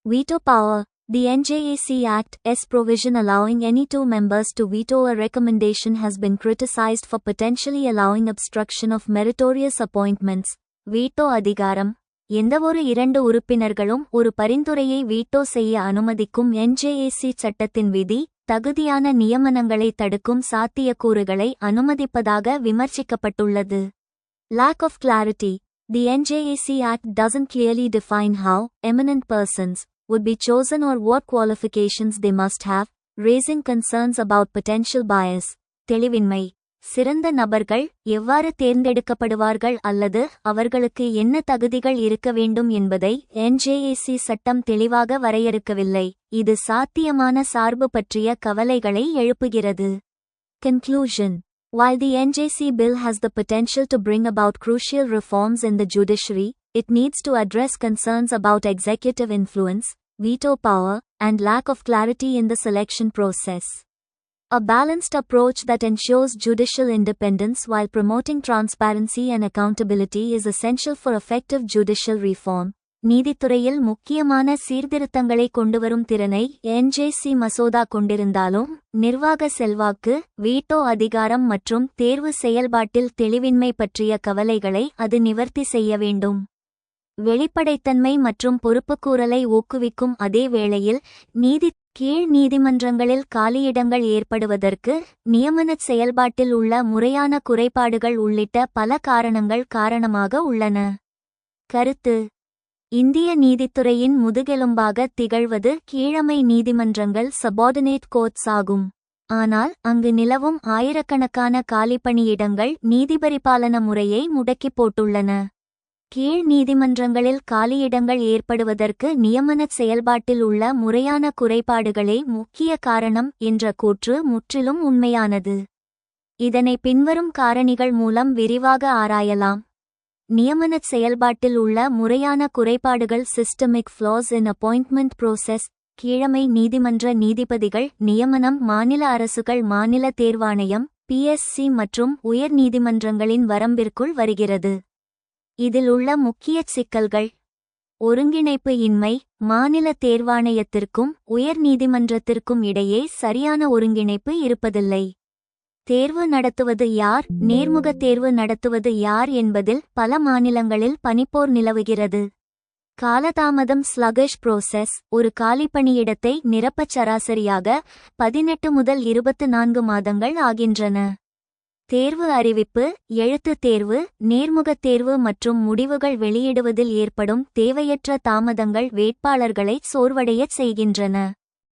Veto power. The NJAC Act's provision allowing any 2 members to veto a recommendation has been criticized for potentially allowing obstruction of meritorious appointments. Veto அதிகாரம். எந்தவொரு 2 உறுப்பினர்களும் ஒரு பரிந்துரையை வீட்டோ செய்ய அனுமதிக்கும் NJAC சட்டத்தின் விதி, தகுதியான நியமனங்களை தடுக்கும் சாத்தியக்கூறுகளை அனுமதிப்பதாக விமர்சிக்கப்பட்டுள்ளது. Lack of clarity. The NJAC Act doesn't clearly define how eminent persons would be chosen or what qualifications they must have, raising concerns about potential bias. தெளிவின்மை. சிறந்த நபர்கள் எவ்வாறு தேர்ந்தெடுக்கப்படுவார்கள் அல்லது அவர்களுக்கு என்ன தகுதிகள் இருக்க வேண்டும் என்பதை NJAC சட்டம் தெளிவாக வரையறுக்கவில்லை. இது சாத்தியமான சார்பு பற்றிய கவலைகளை எழுப்புகிறது. Conclusion. While the NJC bill has the potential to bring about crucial reforms in the judiciary, it needs to address concerns about executive influence, veto power, and lack of clarity in the selection process. A balanced approach that ensures judicial independence while promoting transparency and accountability is essential for effective judicial reform. நீதித்துறையில் முக்கியமான சீர்திருத்தங்களை கொண்டுவரும் திறனை NJC மசோதா கொண்டிருந்தாலும் நிர்வாக செல்வாக்கு, veto அதிகாரம் மற்றும் தேர்வு செயல்பாட்டில் தெளிவின்மை பற்றிய கவலைகளை அது நிவர்த்தி செய்ய வேண்டும். வெளிப்படைத்தன்மை மற்றும் பொறுப்புக்கூறலை ஊக்குவிக்கும் அதே வேளையில் கீழ் நீதிமன்றங்களில் காலியிடங்கள் ஏற்படுவதற்கு நியமனச் செயல்பாட்டில் உள்ள முறையான குறைபாடுகள் உள்ளிட்ட பல காரணங்கள் காரணமாக உள்ளன. கருத்து: இந்திய நீதித்துறையின் முதுகெலும்பாக திகழ்வது கீழமை நீதிமன்றங்கள் சபார்டினேட் கோர்ட்ஸ் ஆகும். ஆனால் அங்கு நிலவும் ஆயிரக்கணக்கான காலிப்பணியிடங்கள் நீதிபரிபாலன முறையை முடக்கிப் போட்டுள்ளன. கீழ் நீதிமன்றங்களில் காலியிடங்கள் ஏற்படுவதற்கு நியமனச் செயல்பாட்டில் உள்ள முறையான குறைபாடுகளே முக்கிய காரணம் என்ற கூற்று முற்றிலும் உண்மையானது. இதனை பின்வரும் காரணிகள் மூலம் விரிவாக ஆராயலாம். நியமனச் செயல்பாட்டில் உள்ள முறையான குறைபாடுகள். சிஸ்டமிக் ஃப்ளாஸ் இன் அப்பாயின்ட்மெண்ட் ப்ரோசஸ். கீழமை நீதிமன்ற நீதிபதிகள் நியமனம் மாநில அரசுகள், மாநில தேர்வாணையம், PSC மற்றும் உயர் நீதிமன்றங்களின் வரம்பிற்குள் வருகிறது. இதில் உள்ள முக்கிய சிக்கல்கள்: ஒருங்கிணைப்பு இன்மை. மாநில தேர்வாணையத்திற்கும் உயர் நீதிமன்றத்திற்கும் இடையே சரியான ஒருங்கிணைப்பு இருப்பதில்லை. தேர்வு நடத்துவது யார், நேர்முக தேர்வு நடத்துவது யார் என்பதில் பல மாநிலங்களில் பனிப்போர் நிலவுகிறது. காலதாமதம். ஸ்லகஷ் ப்ரோசஸ். ஒரு காலிப்பணியிடத்தை நிரப்பச் சராசரியாக 18 முதல் 24 மாதங்கள் ஆகின்றன. தேர்வு அறிவிப்பு, எழுத்துத் தேர்வு, நேர்முகத் தேர்வு மற்றும் முடிவுகள் வெளியிடுவதில் ஏற்படும் தேவையற்ற தாமதங்கள் வேட்பாளர்களை சோர்வடையச் செய்கின்றன.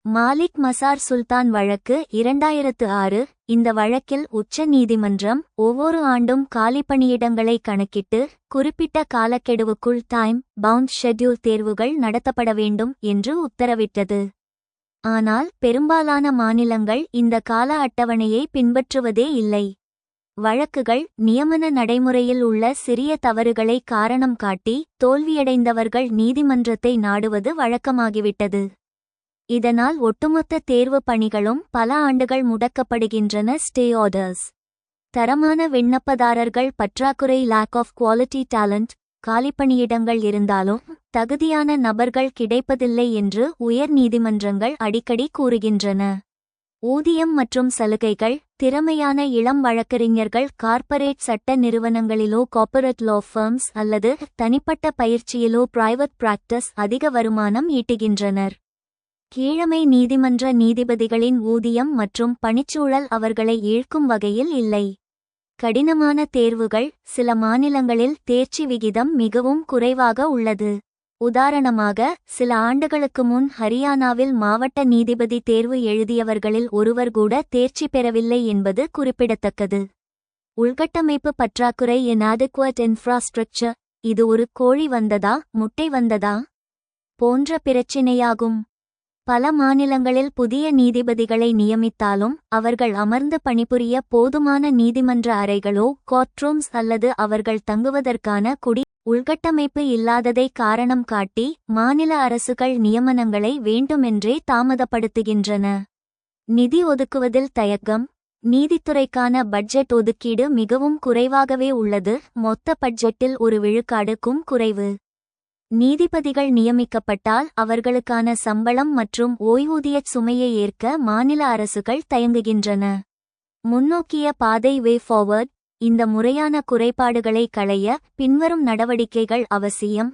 மாலிக் மசார் சுல்தான் வழக்கு 2006. இந்த வழக்கில் உச்ச நீதிமன்றம் ஒவ்வொரு ஆண்டும் காலிப்பணியிடங்களை கணக்கிட்டு குறிப்பிட்ட காலக்கெடுவுக்குள் டைம் பவுண்ட் ஷெட்யூல் தேர்வுகள் நடத்தப்பட வேண்டும் என்று உத்தரவிட்டது. ஆனால் பெரும்பாலான மாநிலங்கள் இந்த கால அட்டவணையை பின்பற்றுவதே இல்லை. வழக்குகள் நியமன நடைமுறையில் உள்ள சிறிய தவறுகளை காரணம் காட்டி தோல்வியடைந்தவர்கள் நீதிமன்றத்தை நாடுவது வழக்கமாகிவிட்டது. இதனால் ஒட்டுமொத்த தேர்வு பணிகளும் பல ஆண்டுகள் முடக்கப்படுகின்றன. Stay orders. தரமான விண்ணப்பதாரர்கள் பற்றாக்குறை. Lack of quality talent. காலிப்பணியிடங்கள் இருந்தாலும் தகுதியான நபர்கள் கிடைப்பதில்லை என்று உயர் நீதிமன்றங்கள் அடிக்கடி கூறுகின்றன. ஊதியம் மற்றும் சலுகைகள். திறமையான இளம் வழக்கறிஞர்கள் கார்ப்பரேட் சட்ட நிறுவனங்களிலோ கார்ப்பரேட் லா ஃபர்ம்ஸ் அல்லது தனிப்பட்ட பயிற்சியிலோ பிரைவேட் பிராக்டிஸ் அதிக வருமானம் ஈட்டுகின்றனர். கீழமை நீதிமன்ற நீதிபதிகளின் ஊதியம் மற்றும் பணிச்சூழல் அவர்களை ஈழ்க்கும் வகையில் இல்லை. கடினமான தேர்வுகள். சில மாநிலங்களில் தேர்ச்சி விகிதம் மிகவும் குறைவாக உள்ளது. உதாரணமாக, சில ஆண்டுகளுக்கு முன் ஹரியானாவில் மாவட்ட நீதிபதி தேர்வு எழுதியவர்களில் ஒருவர் கூட தேர்ச்சி பெறவில்லை என்பது குறிப்பிடத்தக்கது. உள்கட்டமைப்பு பற்றாக்குறை. inadequate infrastructure. இது ஒரு கோழி வந்ததா, முட்டை வந்ததா போன்ற பிரச்சினையாகும். பல மாநிலங்களில் புதிய நீதிபதிகளை நியமித்தாலும் அவர்கள் அமர்ந்து பணிபுரிய போதுமான நீதிமன்ற அறைகளோ கோர்ட்ரூம்ஸ் அல்லது அவர்கள் தங்குவதற்கான உள்கட்டமைப்பு இல்லாததை காரணம் காட்டி மாநில அரசுகள் நியமனங்களை வேண்டுமென்றே தாமதப்படுத்துகின்றன. நிதி ஒதுக்குவதில் தயக்கம். நீதித்துறைக்கான பட்ஜெட் ஒதுக்கீடு மிகவும் குறைவாகவே உள்ளது. மொத்த பட்ஜெட்டில் 1 விழுக்காடுக்கும் குறைவு. நீதிபதிகள் நியமிக்கப்பட்டால் அவர்களுக்கான சம்பளம் மற்றும் ஓய்வூதியச் சுமையை ஏற்க மாநில அரசுகள் தயங்குகின்றன. முன்னோக்கிய பாதை. வே ஃபார்வர்ட். இந்த முறையான குறைபாடுகளை களைய பின்வரும் நடவடிக்கைகள் அவசியம்.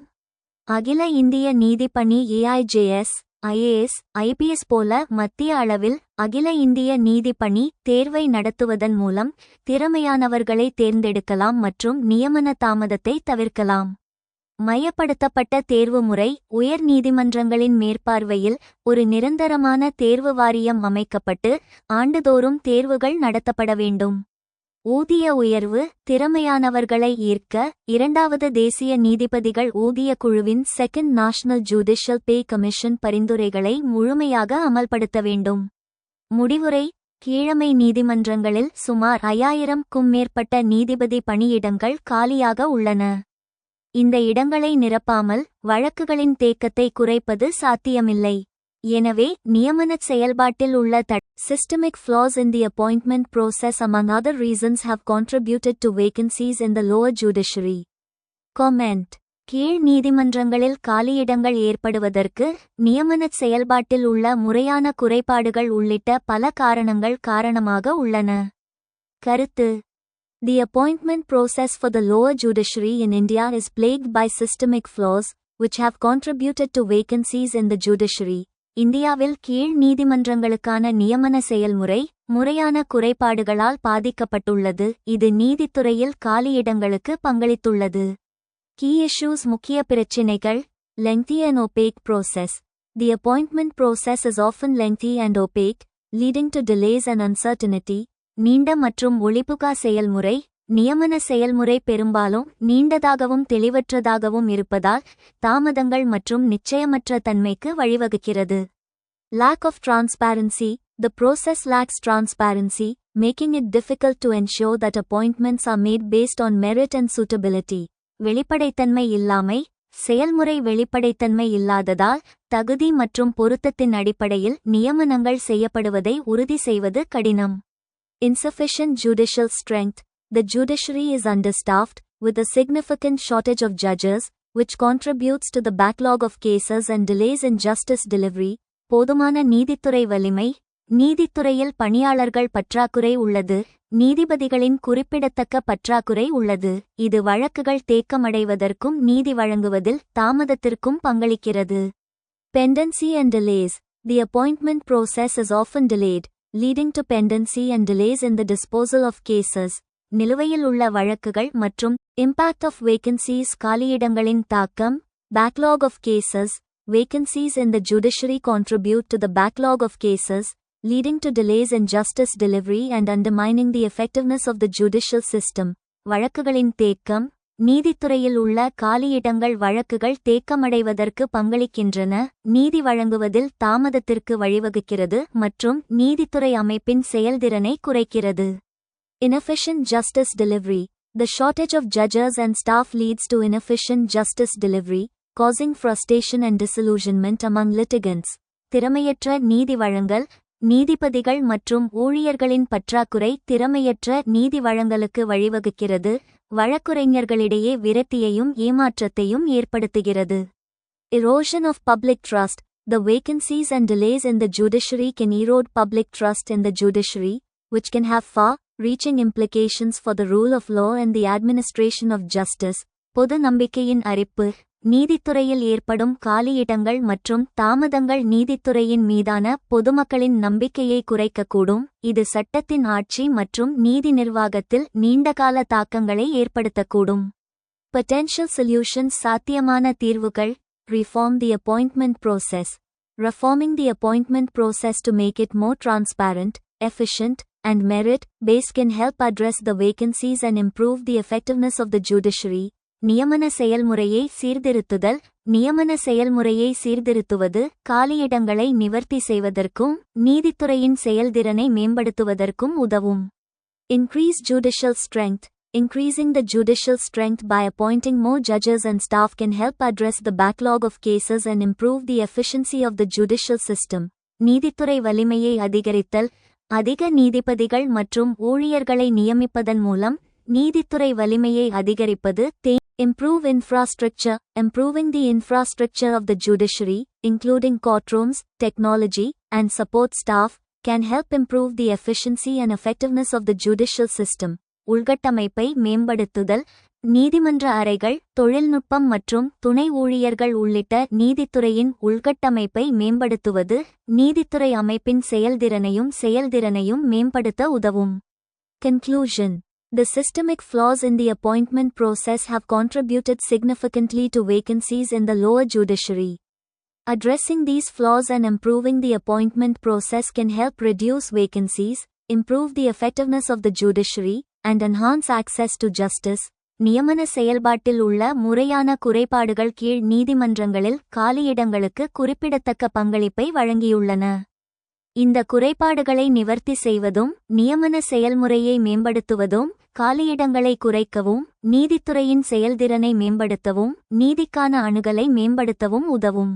அகில இந்திய நீதிபணி AIJS, IAS, IPS போல மத்திய அளவில் அகில இந்திய நீதிபணி தேர்வை நடத்துவதன் மூலம் திறமையானவர்களை தேர்ந்தெடுக்கலாம் மற்றும் நியமன தாமதத்தை தவிர்க்கலாம். மையப்படுத்தப்பட்ட தேர்வு முறை. உயர் நீதிமன்றங்களின் மேற்பார்வையில் ஒரு நிரந்தரமான தேர்வு வாரியம் அமைக்கப்பட்டு ஆண்டுதோறும் தேர்வுகள் நடத்தப்பட வேண்டும். ஊதிய உயர்வு. திறமையானவர்களை ஈர்க்க 2வது தேசிய நீதிபதிகள் ஊதிய குழுவின் second national judicial pay commission பரிந்துரைகளை முழுமையாக அமல்படுத்த வேண்டும். முடிவுரை. கீழமை நீதிமன்றங்களில் சுமார் 5000க்கும் மேற்பட்ட நீதிபதி பணியிடங்கள் காலியாக உள்ளன. இந்த இடங்களை நிரப்பாமல் வழக்குகளின் தேக்கத்தை குறைப்பது சாத்தியமில்லை. எனவே நியமனச் செயல்பாட்டில் உள்ள systemic flaws in the appointment process among other reasons have contributed to vacancies in the lower judiciary. Comment கீழ் நீதிமன்றங்களில் காலியிடங்கள் ஏற்படுவதற்கு நியமனச் செயல்பாட்டில் உள்ள முறையான குறைபாடுகள் உள்ளிட்ட பல காரணங்கள் காரணமாக உள்ளன. கருத்து: The appointment process for the lower judiciary in India is plagued by systemic flaws, which have contributed to vacancies in the judiciary. இந்தியாவில் கீழ் நீதிமன்றங்களுக்கான நியமன செயல்முறை முறையான குறைபாடுகளால் பாதிக்கப்பட்டுள்ளது, இது நீதித்துறையில் காலியிடங்களுக்கு பங்களித்துள்ளது. Key issues: முக்கிய பிரச்சினைகள். Lengthy and opaque process. The appointment process is often lengthy and opaque, leading to delays and uncertainty. நீண்ட மற்றும் ஒளிபுகா செயல்முறை. நியமன செயல்முறை பெரும்பாலும் நீண்டதாகவும் தெளிவற்றதாகவும் இருப்பதால் தாமதங்கள் மற்றும் நிச்சயமற்ற தன்மைக்கு வழிவகுக்கிறது. Lack of transparency. The process lacks transparency, making it difficult to ensure that appointments are made based on merit and suitability. வெளிப்படைத்தன்மை இல்லாமை. செயல்முறை வெளிப்படைத்தன்மை இல்லாததால் தகுதி மற்றும் பொருத்தத்தின் அடிப்படையில் நியமனங்கள் செய்யப்படுவதை உறுதி செய்வது கடினம். Insufficient judicial strength. The judiciary is understaffed, with a significant shortage of judges, which contributes to the backlog of cases and delays in justice delivery. போதுமான நீதித்துறை வலிமை. நீதித்துறையில் பணியாளர்கள் பற்றாக்குறை உள்ளது, நீதிபதிகளின் குறிப்பிடத்தக்க பற்றாக்குறை உள்ளது, இது வழக்குகள் தேக்கமடைவதற்கும் நீதி வழங்குவதில் தாமதத்திற்கும் பங்களிக்கிறது. Pendency and delays. The appointment process is often delayed, leading to pendency and delays in the disposal of cases. நிலுவையில் உள்ள வழக்குகள் மற்றும் impact of vacancies. காலியிடங்களின் தாக்கம். Backlog of cases. Vacancies in the judiciary contribute to the backlog of cases, leading to delays in justice delivery and undermining the effectiveness of the judicial system. வழக்குகளின் தேக்கம். நீதித்துறையில் உள்ள காலியிடங்கள் வழக்குகள் தேக்கமடைவதற்கு பங்களிக்கின்றன, நீதி வழங்குவதில் தாமதத்திற்கு வழிவகுக்கிறது மற்றும் நீதித்துறை அமைப்பின் செயல்திறனை குறைக்கிறது. Inefficient justice delivery. The shortage of judges and staff leads to inefficient justice delivery, causing frustration and disillusionment among litigants. திறமையற்ற நீதி வழங்கல். நீதிபதிகள் மற்றும் ஊழியர்களின் பற்றாக்குறை திறமையற்ற நீதி வழங்கலுக்கு வழிவகுக்கிறது, வழக்குரைஞர்களிடையே விரக்தியையும் ஏமாற்றத்தையும் ஏற்படுத்துகிறது. Erosion of public trust. The vacancies and delays in the judiciary can erode public trust in the judiciary, which can have far-reaching implications for the rule of law and the administration of justice. பொது நம்பிக்கையின் அரிப்பு. நீதித்துறையில் ஏற்படும் காலியிடங்கள் மற்றும் தாமதங்கள் நீதித்துறையின் மீதான பொதுமக்களின் நம்பிக்கையை குறைக்கக்கூடும், இது சட்டத்தின் ஆட்சி மற்றும் நீதி நிர்வாகத்தில் நீண்டகால தாக்கங்களை ஏற்படுத்தக்கூடும். Potential solutions. சாத்தியமான தீர்வுகள். Reform the appointment process. Reforming the appointment process to make it more transparent, efficient, and merit-based can help address the vacancies and improve the effectiveness of the judiciary. நியமன செயல்முறையை சீர்திருத்துதல். நியமன செயல்முறையை சீர்திருத்துவது காலியிடங்களை நிவர்த்தி செய்வதற்கும் நீதித்துறையின் செயல்திறனை மேம்படுத்துவதற்கும் உதவும். Increase judicial strength. Increasing the judicial strength by appointing more judges and staff can help address the backlog of cases and improve the efficiency of the judicial system. நீதித்துறை வலிமையை அதிகரித்தல். அதிக நீதிபதிகள் மற்றும் ஊழியர்களை நியமிப்பதன் மூலம் நீதித்துறை வலிமையை அதிகரிப்பது. Improve infrastructure. Improving the infrastructure of the judiciary, including courtrooms, technology, and support staff, can help improve the efficiency and effectiveness of the judicial system. உள்கட்டமைப்பை மேம்படுத்துதல். நீதிமன்ற அறைகள், தொழில்நுட்பம் மற்றும் துணை ஊழியர்கள் உள்ளிட்ட நீதித்துறையின் உள்கட்டமைப்பை மேம்படுத்துவது நீதித்துறை அமைப்பின் செயல்திறனையும் மேம்படுத்த உதவும். Conclusion. The systemic flaws in the appointment process have contributed significantly to vacancies in the lower judiciary. Addressing these flaws and improving the appointment process can help reduce vacancies, improve the effectiveness of the judiciary, and enhance access to justice. நியமன செயல்பாட்டில் உள்ள முறையான குறைபாடுகள் கீழ் நீதிமன்றங்களில் காலியிடங்களுக்கு குறிப்பிடத்தக்க பங்களிப்பை வழங்கியுள்ளன. இந்த குறைபாடுகளை நிவர்த்தி செய்வதும் நியமன செயல்முறையை மேம்படுத்துவதும் காலியிடங்களை குறைக்கவும் நீதித்துறையின் செயல்திறனை மேம்படுத்தவும் நீதிக்கான அணுகலை மேம்படுத்தவும் உதவும்.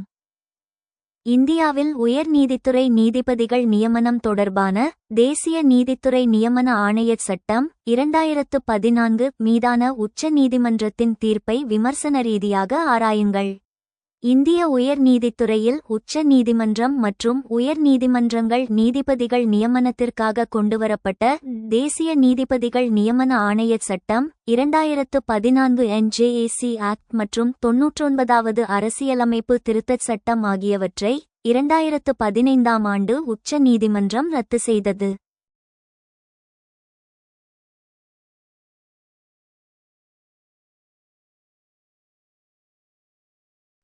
இந்தியாவில் உயர் நீதித்துறை நீதிபதிகள் நியமனம் தொடர்பான தேசிய நீதித்துறை நியமன ஆணையச் சட்டம் 2014 மீதான உச்ச நீதிமன்றத்தின் தீர்ப்பை விமர்சன ரீதியாக ஆராயுங்கள். இந்திய உயர் நீதித்துறையில் உச்ச நீதிமன்றம் மற்றும் உயர் நீதிமன்றங்கள் நீதிபதிகள் நியமனத்திற்காக கொண்டுவரப்பட்ட தேசிய நீதிபதிகள் நியமன ஆணையச் சட்டம் 2014 NJAC ஆக்ட் மற்றும் 99வது அரசியலமைப்பு திருத்தச் சட்டம் ஆகியவற்றை 2015ஆம் ஆண்டு உச்ச நீதிமன்றம் ரத்து செய்தது.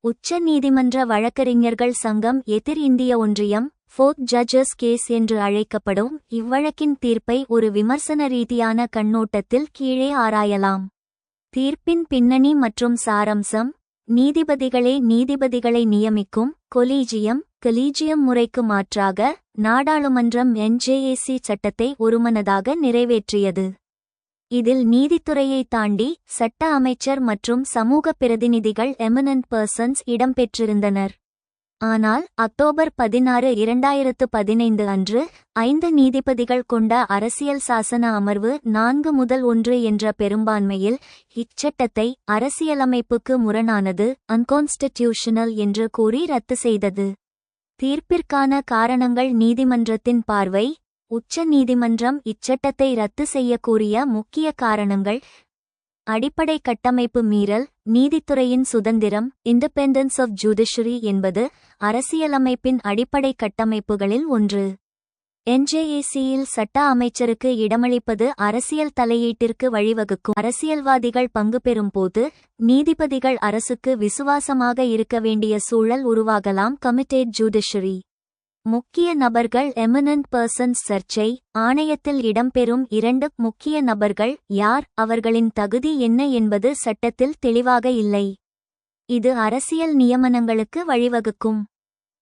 உச்ச நீதிமன்ற வழக்கறிஞர்கள் சங்கம் எதிர் இந்திய ஒன்றியம் ஃபோர்த் ஜட்ஜஸ் கேஸ் என்று அழைக்கப்படும் இவ்வழக்கின் தீர்ப்பை ஒரு விமர்சன ரீதியான கண்ணோட்டத்தில் கீழே ஆராயலாம். தீர்ப்பின் பின்னணி மற்றும் சாராம்சம். நீதிபதிகளை நியமிக்கும் கொலீஜியம் முறைக்கு மாற்றாக நாடாளுமன்றம் NJAC சட்டத்தை ஒருமனதாக நிறைவேற்றியது. இதில் நீதித்துறையை தாண்டி சட்ட அமைச்சர் மற்றும் சமூக பிரதிநிதிகள் எமினன்ட் பர்சன்ஸ் இடம்பெற்றிருந்தனர். ஆனால் அக்டோபர் 16, 2015 அன்று 5 நீதிபதிகள் கொண்ட அரசியல் சாசன அமர்வு 4-1 என்ற பெரும்பான்மையில் இச்சட்டத்தை அரசியலமைப்புக்கு முரணானது அன்கான்ஸ்டிடியூஷனல் என்று கூறி ரத்து செய்தது. தீர்ப்பிற்கான காரணங்கள். நீதிமன்றத்தின் பார்வை. உச்ச நீதிமன்றம் இச்சட்டத்தை ரத்து செய்யக்கூடிய முக்கிய காரணங்கள்: அடிப்படை கட்டமைப்பு மீறல். நீதித்துறையின் சுதந்திரம் இண்டிபெண்டன்ஸ் ஆஃப் ஜுடிஷரி என்பது அரசியலமைப்பின் அடிப்படை கட்டமைப்புகளில் ஒன்று. NJACயில் சட்ட அமைச்சருக்கு இடமளிப்பது அரசியல் தலையீட்டிற்கு வழிவகுக்கும். அரசியல்வாதிகள் பங்கு பெறும்போது நீதிபதிகள் அரசுக்கு விசுவாசமாக இருக்க வேண்டிய சூழல் உருவாகலாம். Committed judiciary. முக்கிய நபர்கள் எமினன்ட் பர்சன்ஸ் சர்ச்சை. ஆணையத்தில் இடம்பெறும் 2 முக்கிய நபர்கள் யார், அவர்களின் தகுதி என்ன என்பது சட்டத்தில் தெளிவாக இல்லை. இது அரசியல் நியமனங்களுக்கு வழிவகுக்கும்.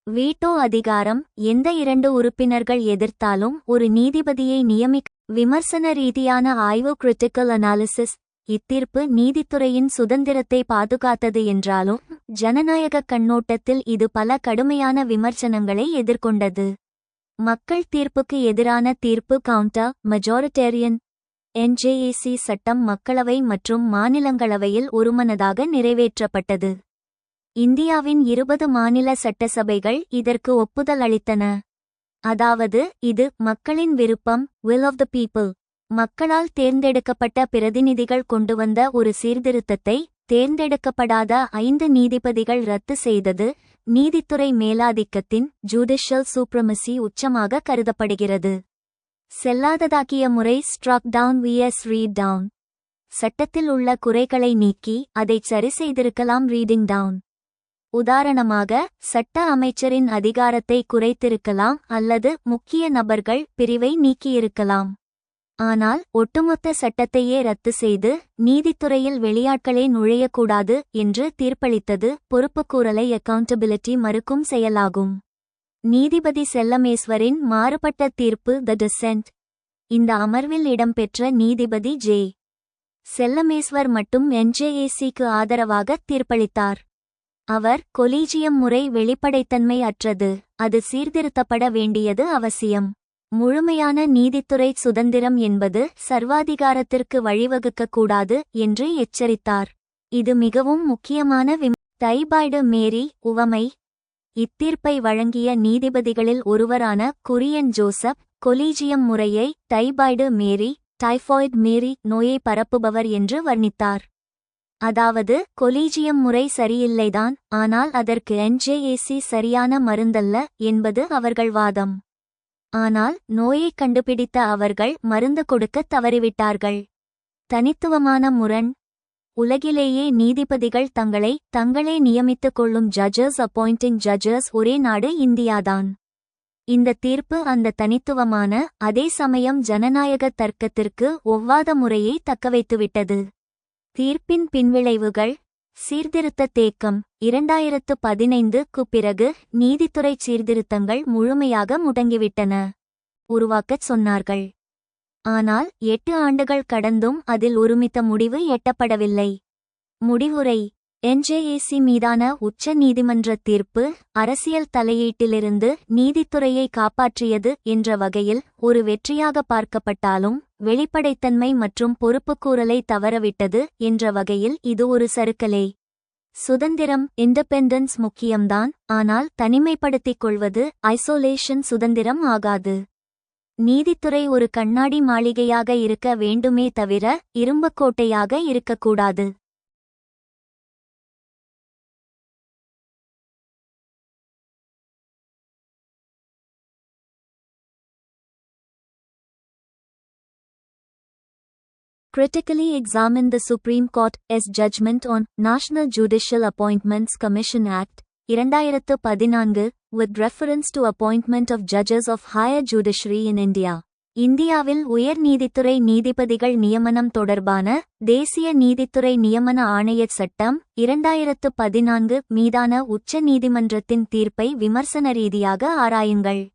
வீட்டோ அதிகாரம். எந்த 2 உறுப்பினர்கள் எதிர்த்தாலும் ஒரு நீதிபதியை நியமிக்க. விமர்சன ரீதியான ஆய்வு. Critical analysis. இத்தீர்ப்பு நீதித்துறையின் சுதந்திரத்தை பாதுகாத்தது என்றாலும் ஜனநாயக கண்ணோட்டத்தில் இது பல கடுமையான விமர்சனங்களை எதிர்கொண்டது. மக்கள் தீர்ப்புக்கு எதிரான தீர்ப்பு. Counter majoritarian. NJAC சட்டம் மக்களவை மற்றும் மாநிலங்களவையில் ஒருமனதாக நிறைவேற்றப்பட்டது. இந்தியாவின் 20 மாநில சட்டசபைகள் இதற்கு ஒப்புதல் அளித்தன. அதாவது இது மக்களின் விருப்பம், will of the people. மக்களால் தேர்ந்தெடுக்கப்பட்ட பிரதிநிதிகள் கொண்டுவந்த ஒரு சீர்திருத்தத்தை தேர்ந்தெடுக்கப்படாத 5 நீதிபதிகள் ரத்து செய்தது. நீதித்துறை மேலாதிக்கத்தின் ஜுடிஷியல் சூப்ரமசி உச்சமாக கருதப்படுகிறது. செல்லாததாக்கிய முறை. Struck down vs read down. சட்டத்தில் உள்ள குறைகளை நீக்கி அதைச் சரி செய்திருக்கலாம். Reading down. உதாரணமாக சட்ட அமைச்சரின் அதிகாரத்தை குறைத்திருக்கலாம் அல்லது முக்கிய நபர்கள் பிரிவை நீக்கியிருக்கலாம். ஆனால் ஒட்டுமொத்த சட்டத்தையே ரத்து செய்து நீதித்துறையில் வெளியாட்களே நுழையக்கூடாது என்று தீர்ப்பளித்தது பொறுப்புக்கூறலை அக்கவுண்டபிலிட்டி மறுக்கும் செயலாகும். நீதிபதி செல்லமேஸ்வரின் மாறுபட்ட தீர்ப்பு. த டிசென்ட். இந்த அமர்வில் இடம்பெற்ற நீதிபதி ஜே. செல்லமேஸ்வர் மட்டும் NJACக்கு ஆதரவாக தீர்ப்பளித்தார். அவர் கொலீஜியம் முறை வெளிப்படைத்தன்மை அற்றது, அது சீர்திருத்தப்பட வேண்டியது அவசியம். முழுமையான நீதித்துறை சுதந்திரம் என்பது சர்வாதிகாரத்திற்கு வழிவகுக்கக்கூடாது என்று எச்சரித்தார். இது மிகவும் முக்கியமான டைபாய்டு மேரி உவமை. இத்தீர்ப்பை வழங்கிய நீதிபதிகளில் ஒருவரான குரியன் ஜோசப் கொலீஜியம் முறையை டைபாய்டு மேரி, டைபாய்டு மேரி நோயை பரப்புபவர் என்று வர்ணித்தார். அதாவது கொலீஜியம் முறை சரியில்லைதான், ஆனால் அதற்கு NJAC சரியான மருந்தல்ல என்பது அவர்கள் வாதம். ஆனால் நோயை கண்டுபிடித்த அவர்கள் மருந்து கொடுக்க தவறிவிட்டார்கள். தனித்துவமான முரண். உலகிலேயே நீதிபதிகள் தங்களே நியமித்துக் கொள்ளும் ஜட்ஜஸ் அப்பாயிண்டிங் ஜட்ஜஸ் ஒரே நாடு இந்தியாதான். இந்த தீர்ப்பு அந்த தனித்துவமான அதே சமயம் ஜனநாயக தர்க்கத்திற்கு ஒவ்வாத முறையை தக்கவைத்துவிட்டது. தீர்ப்பின் பின்விளைவுகள். சீர்திருத்த தேக்கம். 2015க்கு பிறகு நீதித்துறை சீர்திருத்தங்கள் முழுமையாக முடங்கிவிட்டன. உருவாக்கச் சொன்னார்கள். ஆனால் 8 ஆண்டுகள் கடந்தும் அதில் ஒருமித்த முடிவு எட்டப்படவில்லை. முடிவுரை. என்ஜேஏசி மீதான உச்ச நீதிமன்ற தீர்ப்பு அரசியல் தலையீட்டிலிருந்து நீதித்துறையை காப்பாற்றியது என்ற வகையில் ஒரு வெற்றியாக பார்க்கப்பட்டாலும் வெளிப்படைத்தன்மை மற்றும் பொறுப்புக்கூறலை தவறவிட்டது என்ற வகையில் இது ஒரு சறுக்கலே. சுதந்திரம் இண்டிபெண்டன்ஸ் முக்கியம்தான், ஆனால் தனிமைப்படுத்திக் கொள்வது ஐசோலேஷன் சுதந்திரம் ஆகாது. நீதித்துறை ஒரு கண்ணாடி மாளிகையாக இருக்க வேண்டுமே தவிர இரும்புக்கோட்டையாக இருக்கக்கூடாது. Critically examine the Supreme Court's judgment on National Judicial Appointments Commission Act, 2014 with reference to appointment of judges of higher judiciary in India. இந்தியாவில் உயர் நீதித்துறை நீதிபதிகள் நியமனம் தொடர்பான தேசிய நீதித்துறை நியமன ஆணையச் சட்டம் 2014 மீதான உச்ச நீதிமன்றத்தின் தீர்ப்பை விமர்சன ரீதியாக ஆராயுங்கள்.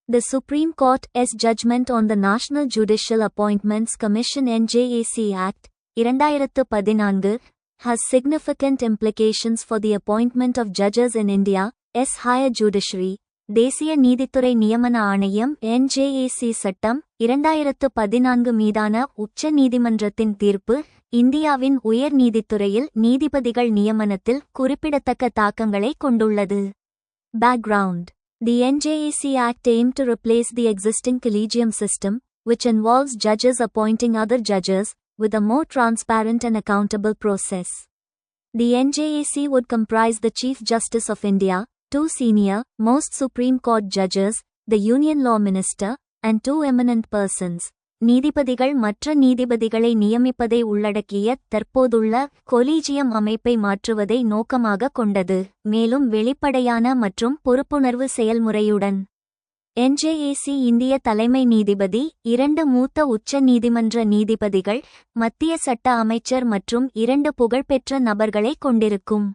The Supreme Court's judgment on the National Judicial Appointments Commission NJAC Act, 2014, has significant implications for the appointment of judges in India's higher judiciary. தேசிய நீதித்துறை நியமன ஆணையம் NJAC சட்டம் 2014 மீதான உச்ச நீதிமன்றத்தின் தீர்ப்பு இந்தியாவின் உயர் நீதித்துறையில் நீதிபதிகள் நியமனத்தில் குறிப்பிடத்தக்க தாக்கங்களை கொண்டுள்ளது. Background. The NJAC Act aimed to replace the existing collegium system, which involves judges appointing other judges, with a more transparent and accountable process. The NJAC would comprise the Chief Justice of India, 2 senior, most Supreme Court judges, the Union Law Minister, and 2 eminent persons. நீதிபதிகள் மற்ற நீதிபதிகளை நியமிப்பதை உள்ளடக்கிய தற்போதுள்ள collegium அமைப்பை மாற்றுவதை நோக்கமாக கொண்டது, மேலும் வெளிப்படையான மற்றும் பொறுப்புணர்வு செயல்முறையுடன். NJAC இந்திய தலைமை நீதிபதி, 2 மூத்த உச்ச நீதிமன்ற நீதிபதிகள், மத்திய சட்ட அமைச்சர் மற்றும் 2 புகழ்பெற்ற நபர்களை கொண்டிருக்கும்.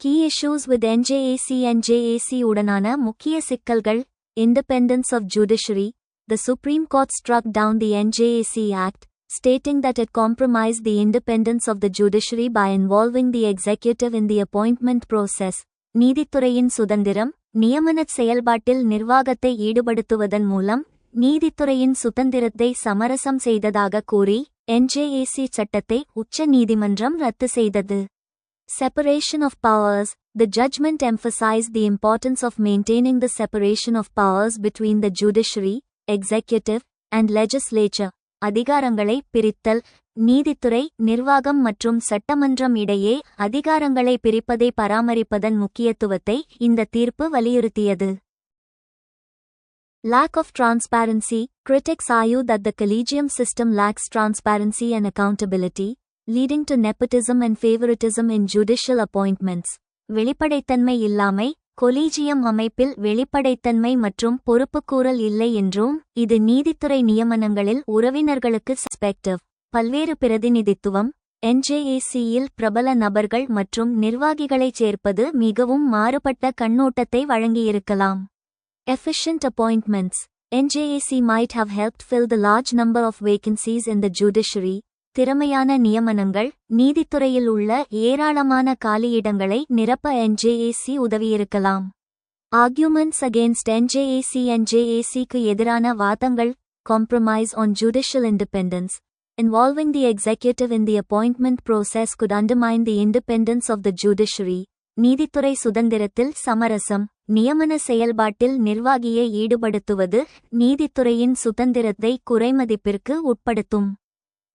Key issues with NJAC உடனான முக்கிய சிக்கல்கள். Independence of judiciary. The Supreme Court struck down the NJAC Act, stating that it compromised the independence of the judiciary by involving the executive in the appointment process. நீதித்துறையின் சுதந்திரம், நியமனச் செயல்பாட்டில் நிர்வாகத்தை ஈடுபடுத்துவதன் மூலம் நீதித்துறையின் சுதந்திரத்தை சமரசம் செய்ததாக கூறி NJAC சட்டத்தை உச்ச நீதிமன்றம் ரத்து செய்தது. Separation of powers. The judgment emphasized the importance of maintaining the separation of powers between the judiciary, executive, and legislature. அதிகாரங்களை பிரித்தல். நீதித்துறை, நிர்வாகம் மற்றும் சட்டமன்றம் இடையே அதிகாரங்களை பிரிப்பதை பராமரிப்பதன் முக்கியத்துவத்தை இந்த தீர்ப்பு வலியுறுத்தியது. Lack of transparency. Critics argue that the collegium system lacks transparency and accountability, leading to nepotism and favoritism in judicial appointments. வெளிப்படைத்தன்மை இல்லாமை. கொலீஜியம் அமைப்பில் வெளிப்படைத்தன்மை மற்றும் பொறுப்புக்கூறல் இல்லை என்றும் இது நீதித்துறை நியமனங்களில் உறவினர்களுக்கு சஸ்பெக்டிவ். பல்வேறு பிரதிநிதித்துவம். NJAC-யில் பிரபல நபர்கள் மற்றும் நிர்வாகிகளைச் சேர்ப்பது மிகவும் மாறுபட்ட கண்ணோட்டத்தை வழங்கியிருக்கலாம். Efficient appointments. NJAC might have helped fill the large number of vacancies in the judiciary. திறமையான நியமனங்கள். நீதித்துறையில் உள்ள ஏராளமான காலியிடங்களை நிரப்ப NJAC உதவியிருக்கலாம். Arguments against NJAC-க்கு எதிரான வாதங்கள். Compromise on judicial independence. Involving the executive in the appointment process could undermine the independence of the judiciary. நீதித்துறை சுதந்திரத்தில் சமரசம். நியமன செயல்பாட்டில் நிர்வாகியை ஈடுபடுத்துவது நீதித்துறையின் சுதந்திரத்தை குறைமதிப்பிற்கு உட்படுத்தும்.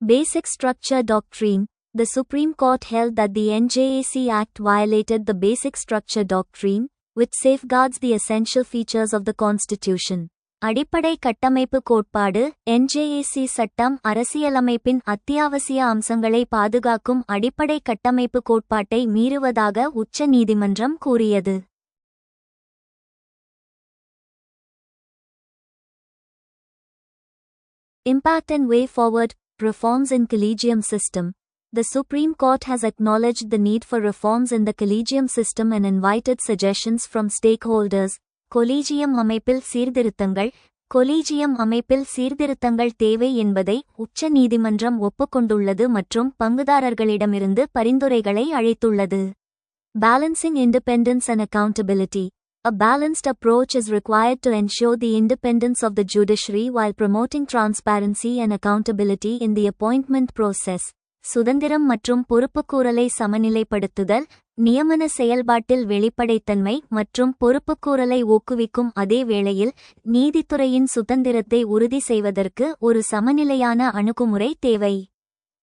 Basic structure doctrine. The Supreme Court held that the NJAC Act violated the basic structure doctrine, which safeguards the essential features of the Constitution. அடிப்படை கட்டமைப்பு கோட்பாடு. NJAC சட்டம் அரசியலமைப்பின் அத்தியாவசிய அம்சங்களை பாதுகாக்கும் அடிப்படை கட்டமைப்பு கோட்பாட்டை மீறுவதாக உச்ச நீதிமன்றம் கூறியது. Impact and way forward. Reforms in collegium system. The Supreme Court has acknowledged the need for reforms in the collegium system and invited suggestions from stakeholders. Collegium அமைப்பில் சீர்திருத்தங்கள். கொலீஜியம் அமைப்பில் சீர்திருத்தங்கள் தேவை என்பதை உச்ச நீதிமன்றம் ஒப்புக்கொண்டுள்ளது மற்றும் பங்குதாரர்களிடமிருந்து பரிந்துரைகளை அழைத்துள்ளது. Balancing independence and accountability. A balanced approach is required to ensure the independence of the judiciary while promoting transparency and accountability in the appointment process. சுதந்திரம் மற்றும் பொறுப்புக்கூறலை சமநிலைப்படுத்துதல், நியமன செயல்பாட்டில் வெளிப்படைத்தன்மை மற்றும் பொறுப்புக்கூறலை ஊக்குவிக்கும் அதே வேளையில் நீதித்துறையின் சுதந்திரத்தை உறுதி செய்வதற்கு ஒரு சமநிலையான அணுகுமுறை தேவை.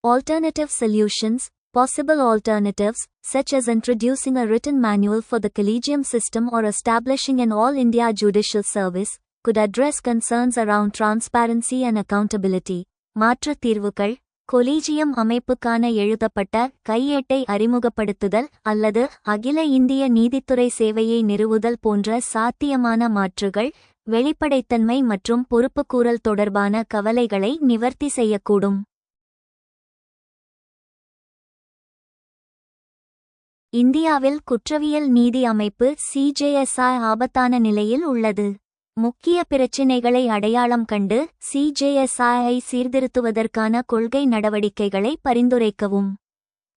Alternative solutions. Possible alternatives, such as introducing a written manual for the collegium system or establishing an all-India judicial service, could address concerns around transparency and accountability. மாற்றுத் தீர்வுகள். கொலீஜியம் அமைப்புக்கான எழுதப்பட்ட கையேட்டை அறிமுகப்படுத்துதல் அல்லது அகில இந்திய நீதித்துறை சேவையை நிறுவுதல் போன்ற சாத்தியமான மாற்றுகள் வெளிப்படைத்தன்மை மற்றும் பொறுப்புக்கூறல் தொடர்பான கவலைகளை நிவர்த்தி செய்யக்கூடும். இந்தியாவில் குற்றவியல் நீதி அமைப்பு CJSI ஆபத்தான நிலையில் உள்ளது. முக்கிய பிரச்சினைகளை அடையாளம் கண்டு CJSI-ஐ சீர்திருத்துவதற்கான கொள்கை நடவடிக்கைகளை பரிந்துரைக்கவும்.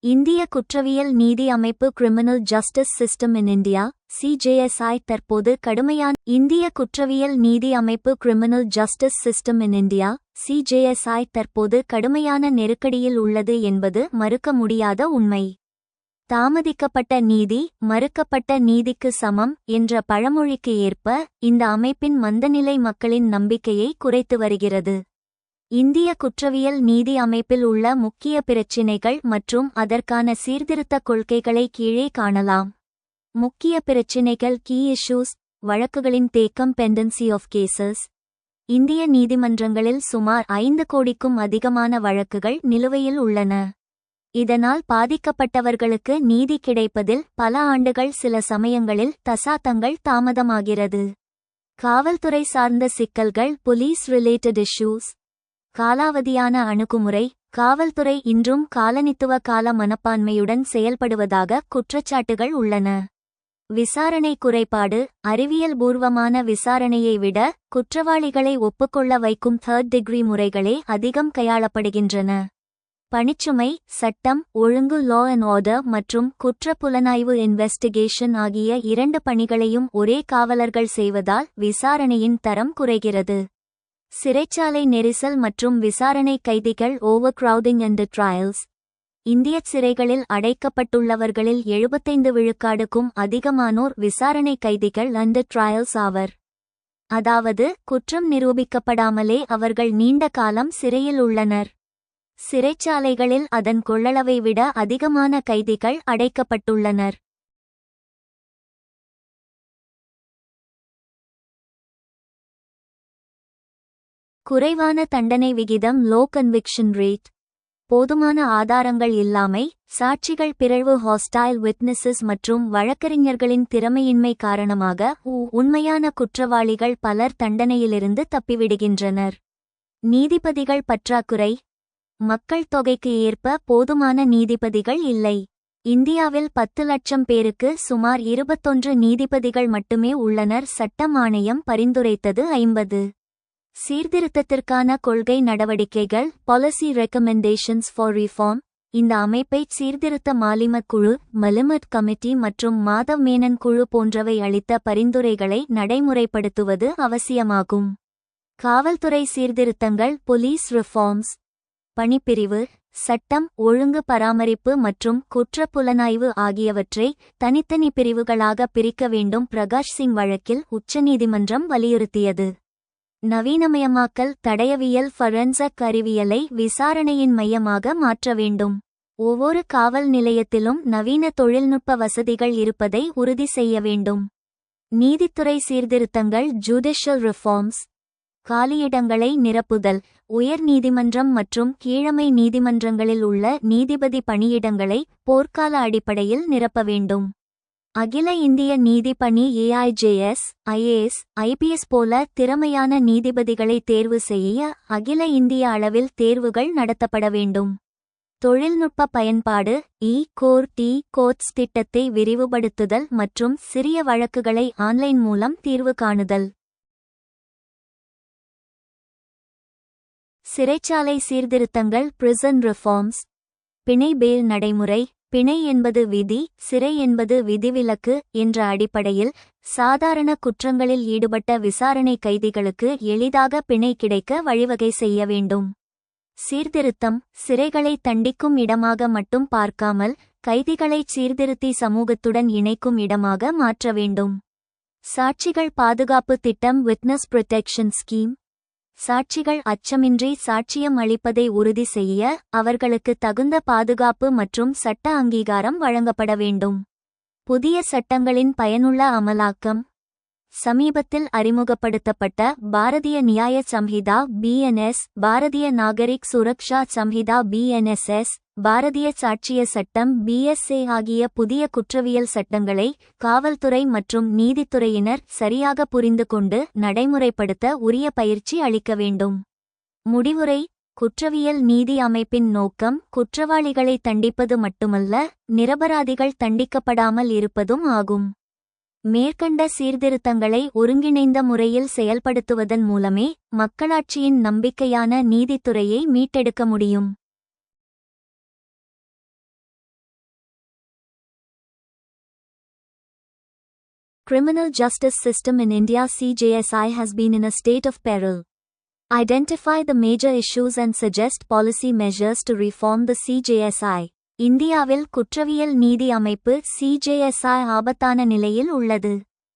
இந்திய குற்றவியல் நீதி அமைப்பு criminal justice system in India CJSI தற்போது கடுமையான இந்திய குற்றவியல் நீதி அமைப்பு criminal justice system in India CJSI தற்போது கடுமையான நெருக்கடியில் உள்ளது என்பது மறுக்க முடியாத உண்மை. தாமதிக்கப்பட்ட நீதி மறுக்கப்பட்ட நீதிக்கு சமம் என்ற பழமொழிக்கு ஏற்ப இந்த அமைப்பின் மந்தநிலை மக்களின் நம்பிக்கையை குறைத்து வருகிறது. இந்திய குற்றவியல் நீதி அமைப்பில் உள்ள முக்கிய பிரச்சினைகள் மற்றும் அதற்கான சீர்திருத்த கொள்கைகளை கீழே காணலாம். முக்கிய பிரச்சினைகள். Key issues. வழக்குகளின் தேக்கம் பெண்டன்சி ஆஃப் கேசஸ். இந்திய நீதிமன்றங்களில் சுமார் 5 கோடிக்கும் அதிகமான வழக்குகள் நிலுவையில் உள்ளன. இதனால் பாதிக்கப்பட்டவர்களுக்கு நீதி கிடைப்பதில் பல ஆண்டுகள் சில சமயங்களில் தசாப்தங்கள் தாமதமாகிறது. காவல்துறை சார்ந்த சிக்கல்கள். police related issues. காலாவதியான அணுகுமுறை. காவல்துறை இன்றும் காலனித்துவ கால மனப்பான்மையுடன் செயல்படுவதாக குற்றச்சாட்டுகள் உள்ளன. விசாரணை குறைபாடு. அறிவியல் பூர்வமான விசாரணையை விட குற்றவாளிகளை ஒப்புக்கொள்ள வைக்கும் 3rd degree முறைகளே அதிகம் கையாளப்படுகின்றன. பணிச்சுமை. சட்டம் ஒழுங்கு law and order மற்றும் குற்றப்புலனாய்வு இன்வெஸ்டிகேஷன் ஆகிய 2 பணிகளையும் ஒரே காவலர்கள் செய்வதால் விசாரணையின் தரம் குறைகிறது. சிறைச்சாலை நெரிசல் மற்றும் விசாரணை கைதிகள். overcrowding and trials. இந்திய சிறைகளில் அடைக்கப்பட்டுள்ளவர்களில் 75 விழுக்காடுக்கும் அதிகமானோர் விசாரணை கைதிகள் and trials ஆவர். அதாவது குற்றம் நிரூபிக்கப்படாமலே அவர்கள் நீண்ட காலம் சிறையில் உள்ளனர். சிறைச்சாலைகளில் அதன் கொள்ளளவை விட அதிகமான கைதிகள் அடைக்கப்பட்டுள்ளனர். குறைவான தண்டனை விகிதம். low conviction rate. போதுமான ஆதாரங்கள் இல்லாமை, சாட்சிகள் பிறழ்வு, ஹாஸ்டைல் விட்னஸஸ் மற்றும் வழக்கறிஞர்களின் திறமையின்மை காரணமாக உண்மையான குற்றவாளிகள் பலர் தண்டனையிலிருந்து தப்பிவிடுகின்றனர். நீதிபதிகள் பற்றாக்குறை. மக்கள் தொகைக்கு ஏற்ப போதுமான நீதிபதிகள் இல்லை. இந்தியாவில் 10 லட்சம் பேருக்கு சுமார் 21 நீதிபதிகள் மட்டுமே உள்ளனர். சட்டம் ஆணையம் பரிந்துரைத்தது 50. சீர்திருத்தத்திற்கான கொள்கை நடவடிக்கைகள். Policy recommendations for reform. இந்த அமைப்பை சீர்திருத்த மாலிமத் குழு, மலிமத் கமிட்டி மற்றும் மாதவ் மேனன் குழு போன்றவை அளித்த பரிந்துரைகளை நடைமுறைப்படுத்துவது அவசியமாகும். காவல்துறை சீர்திருத்தங்கள். Police reforms. பணிப்பிரிவு, சட்டம் ஒழுங்கு பராமரிப்பு மற்றும் குற்றப்புலனாய்வு ஆகியவற்றை தனித்தனி பிரிவுகளாக பிரிக்க வேண்டும். பிரகாஷ் சிங் வழக்கில் உச்சநீதிமன்றம் வலியுறுத்தியது. நவீனமயமாக்கல். தடயவியல் ஃபொரென்சிக் அறிவியலை விசாரணையின் மையமாக மாற்ற வேண்டும். ஒவ்வொரு காவல் நிலையத்திலும் நவீன தொழில்நுட்ப வசதிகள் இருப்பதை உறுதி செய்ய வேண்டும். நீதித்துறை சீர்திருத்தங்கள். Judicial reforms. காலியிடங்களை நிரப்புதல். உயர் நீதிமன்றம் மற்றும் கீழமை நீதிமன்றங்களில் உள்ள நீதிபதி பணியிடங்களை போர்க்கால அடிப்படையில் நிரப்ப வேண்டும். அகில இந்திய நீதி பணி AIJS, IAS, IPS போல திறமையான நீதிபதிகளை தேர்வு செய்ய அகில இந்திய அளவில் தேர்வுகள் நடத்தப்பட வேண்டும். தொழில்நுட்ப பயன்பாடு. கோர்ட்ஸ் திட்டத்தை விரிவுபடுத்துதல் மற்றும் சிறிய வழக்குகளை ஆன்லைன் மூலம் தீர்வு காணுதல். சிறைச்சாலை சீர்திருத்தங்கள் பிரிசன் ரிஃபார்ம்ஸ். பிணை பேல் நடைமுறை. பிணை என்பது விதி, சிறை என்பது விதிவிலக்கு என்ற அடிப்படையில் சாதாரண குற்றங்களில் ஈடுபட்ட விசாரணை கைதிகளுக்கு எளிதாக பிணை கிடைக்க வழிவகை செய்ய வேண்டும். சீர்திருத்தம் சிறைகளை தண்டிக்கும் இடமாக மட்டும் பார்க்காமல் கைதிகளைச் சீர்திருத்தி சமூகத்துடன் இணைக்கும் இடமாக மாற்ற வேண்டும். சாட்சிகள் பாதுகாப்பு திட்டம் விட்னஸ் புரொடெக்ஷன் ஸ்கீம். சாட்சிகள் அச்சமின்றி சாட்சியம் அளிப்பதை உறுதி செய்ய அவர்களுக்கு தகுந்த பாதுகாப்பு மற்றும் சட்ட அங்கீகாரம் வழங்கப்பட வேண்டும். புதிய சட்டங்களின் பயனுள்ள அமலாக்கம். சமீபத்தில் அறிமுகப்படுத்தப்பட்ட பாரதிய நியாய சம்ஹிதா (BNS), பாரதிய நாகரிக் சுரக்ஷா சம்ஹிதா (BNSS), பாரதிய சாட்சிய சட்டம் (BSA) ஆகிய புதிய குற்றவியல் சட்டங்களை காவல்துறை மற்றும் நீதித்துறையினர் சரியாக புரிந்து கொண்டு நடைமுறைப்படுத்த உரிய பயிற்சி அளிக்க வேண்டும். முடிவுரை. குற்றவியல் நீதி அமைப்பின் நோக்கம் குற்றவாளிகளை தண்டிப்பது மட்டுமல்ல, நிரபராதிகள் தண்டிக்கப்படாமல் இருப்பதும் ஆகும். மேற்கண்ட சீர்திருத்தங்களை ஒருங்கிணைந்த முறையில் செயல்படுத்துவதன் மூலமே மக்களாட்சியின் நம்பிக்கையான நீதித்துறையை மீட்டெடுக்க முடியும். Criminal justice system in India (CJSI) has been in a state of peril. Identify the major issues and suggest policy measures to reform the CJSI. இந்தியாவில் குற்றவியல் நீதி அமைப்பு CJSI ஆபத்தான நிலையில் உள்ளது.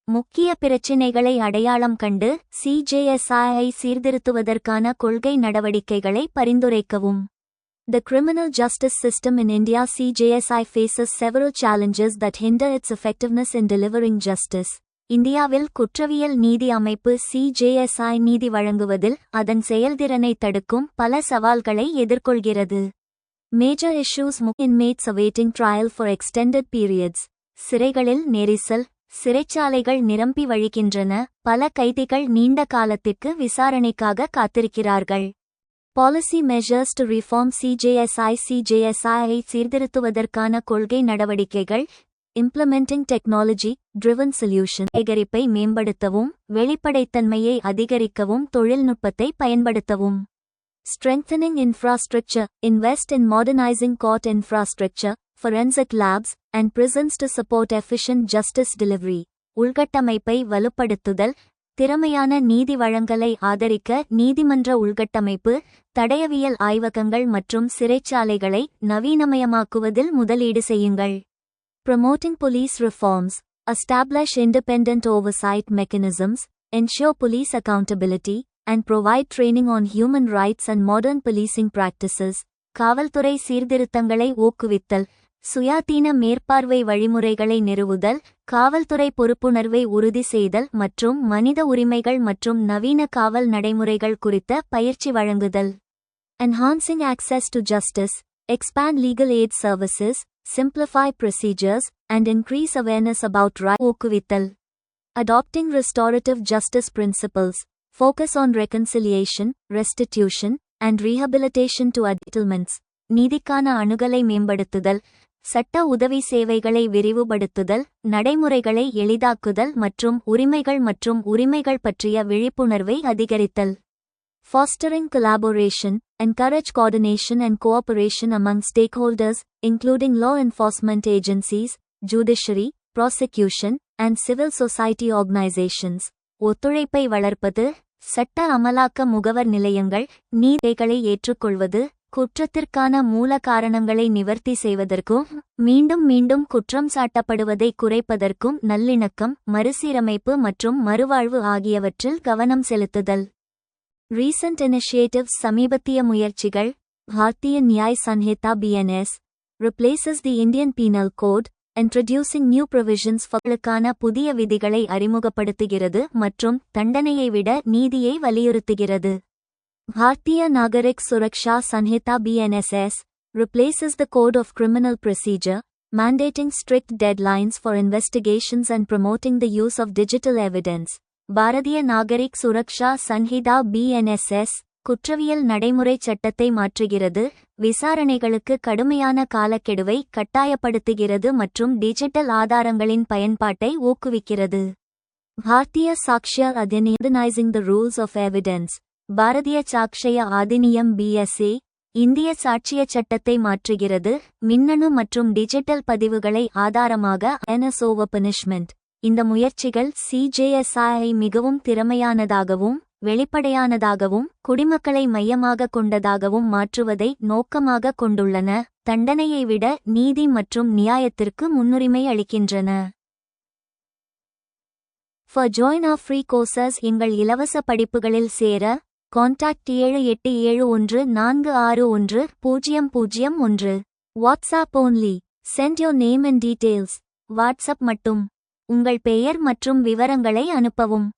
முக்கிய பிரச்சினைகளை அடையாளம் கண்டு CJSI-ஐ சீர்திருத்துவதற்கான கொள்கை நடவடிக்கைகளை பரிந்துரைக்கவும். The criminal justice system in India (CJSI) faces several challenges that hinder its effectiveness in delivering justice. இந்தியாவில் குற்றவியல் நீதி அமைப்பு CJSI நீதி வழங்குவதில் அதன் செயல்திறனை தடுக்கும் பல சவால்களை எதிர்கொள்கிறது. Major issues. Inmates awaiting trial for extended periods. சிறைகளில் நெரிசல். சிறைச்சாலைகள் நிரம்பி வழிகின்றன. பல கைதிகள் நீண்ட காலத்திற்கு விசாரணைக்காக காத்திருக்கிறார்கள். Policy measures to reform CJSI. CJSI-ஐ சீர்திருத்துவதற்கான கொள்கை நடவடிக்கைகள். Implementing technology-driven solution. சேகரிப்பை மேம்படுத்தவும், வெளிப்படைத்தன்மையை அதிகரிக்கவும், தொழில்நுட்பத்தை பயன்படுத்தவும். Strengthening infrastructure. Invest in modernizing court infrastructure, forensic labs, and prisons to support efficient justice delivery. உள்கட்டமைப்பை வலுப்படுத்துதல். திறமையான நீதி வழங்கலை ஆதரிக்க நீதிமன்ற உள்கட்டமைப்பு, தடயவியல் ஆய்வகங்கள் மற்றும் சிறைச்சாலைகளை நவீனமயமாக்குவதில் முதலீடு செய்யுங்கள். Promoting police reforms. Establish independent oversight mechanisms, ensure police accountability, and provide training on human rights and modern policing practices. காவல்துறை சீர்திருத்தங்களை ஊக்குவித்தல். சுயாதீன மேற்பார்வை வழிமுறைகளை நிறுவுதல், காவல்துறை பொறுப்புணர்வை உறுதி செய்தல் மற்றும் மனித உரிமைகள் மற்றும் நவீன காவல் நடைமுறைகள் குறித்த பயிற்சி வழங்குதல். Enhancing access to justice. Expand legal aid services, simplify procedures, and increase awareness about rights. ஊக்குவித்தல். Adopting restorative justice principles. Focus on reconciliation, restitution, and rehabilitation to adults. நீதிக்கான அணுகலை மேம்படுத்துதல், சட்ட உதவி சேவைகளை விரிவுபடுத்துதல், நடைமுறைகளை எளிதாக்குதல் மற்றும் உரிமைகள் பற்றிய விழிப்புணர்வை அதிகரித்தல். Fostering collaboration. Encourage coordination and cooperation among stakeholders, including law enforcement agencies, judiciary, prosecution, and civil society organizations. ஒத்துழைப்பை வளர்ப்பது. சட்ட அமலாக்க முகவர் நிலையங்கள் நீதிகளை ஏற்றுக்கொள்வது, குற்றத்திற்கான மூல காரணங்களை நிவர்த்தி செய்வதற்கும் மீண்டும் குற்றம் சாட்டப்படுவதை குறைப்பதற்கும் நல்லிணக்கம், மறுசீரமைப்பு மற்றும் மறுவாழ்வு ஆகியவற்றில் கவனம் செலுத்துதல். Recent initiatives. சமீபத்திய முயற்சிகள். Bharatiya Nyay Sanhita (BNS) replaces the Indian Penal Code, introducing new provisions for. களுக்கான புதிய விதிகளை அறிமுகப்படுத்துகிறது மற்றும் தண்டனையை விட நீதியை வலியுறுத்துகிறது. Bharatiya Nagarik Suraksha Sanhita (BNSS) replaces the Code of Criminal Procedure, mandating strict deadlines for investigations and promoting the use of digital evidence. Bharatiya Nagarik Suraksha Sanhita (BNSS) குற்றவியல் நடைமுறை சட்டத்தை மாற்றுகிறது, விசாரணைகளுக்கு கடுமையான காலக்கெடுவை கட்டாயப்படுத்துகிறது மற்றும் டிஜிட்டல் ஆதாரங்களின் பயன்பாட்டை ஊக்குவிக்கிறது. Bharatiya சாக்ஷ்ய Adhiniyam. Modernizing the rules of evidence. Bharatiya சாக்ஷய ஆதினியம் BSA இந்திய சாட்சியச் சட்டத்தை மாற்றுகிறது. மின்னணு மற்றும் டிஜிட்டல் பதிவுகளை ஆதாரமாக பனிஷ்மெண்ட். இந்த முயற்சிகள் CJSI மிகவும் திறமையானதாகவும் வெளிப்படையானதாகவும் குடிமக்களை மையமாக கொண்டதாகவும் மாற்றுவதை நோக்கமாக கொண்டுள்ளன. தண்டனையை விட நீதி மற்றும் நியாயத்திற்கு முன்னுரிமை அளிக்கின்றன. For join our free courses எங்கள் இலவச படிப்புகளில் சேர contact 7871461001. WhatsApp only. Send your name and details. WhatsApp மட்டும். உங்கள் பெயர் மற்றும் விவரங்களை அனுப்பவும்.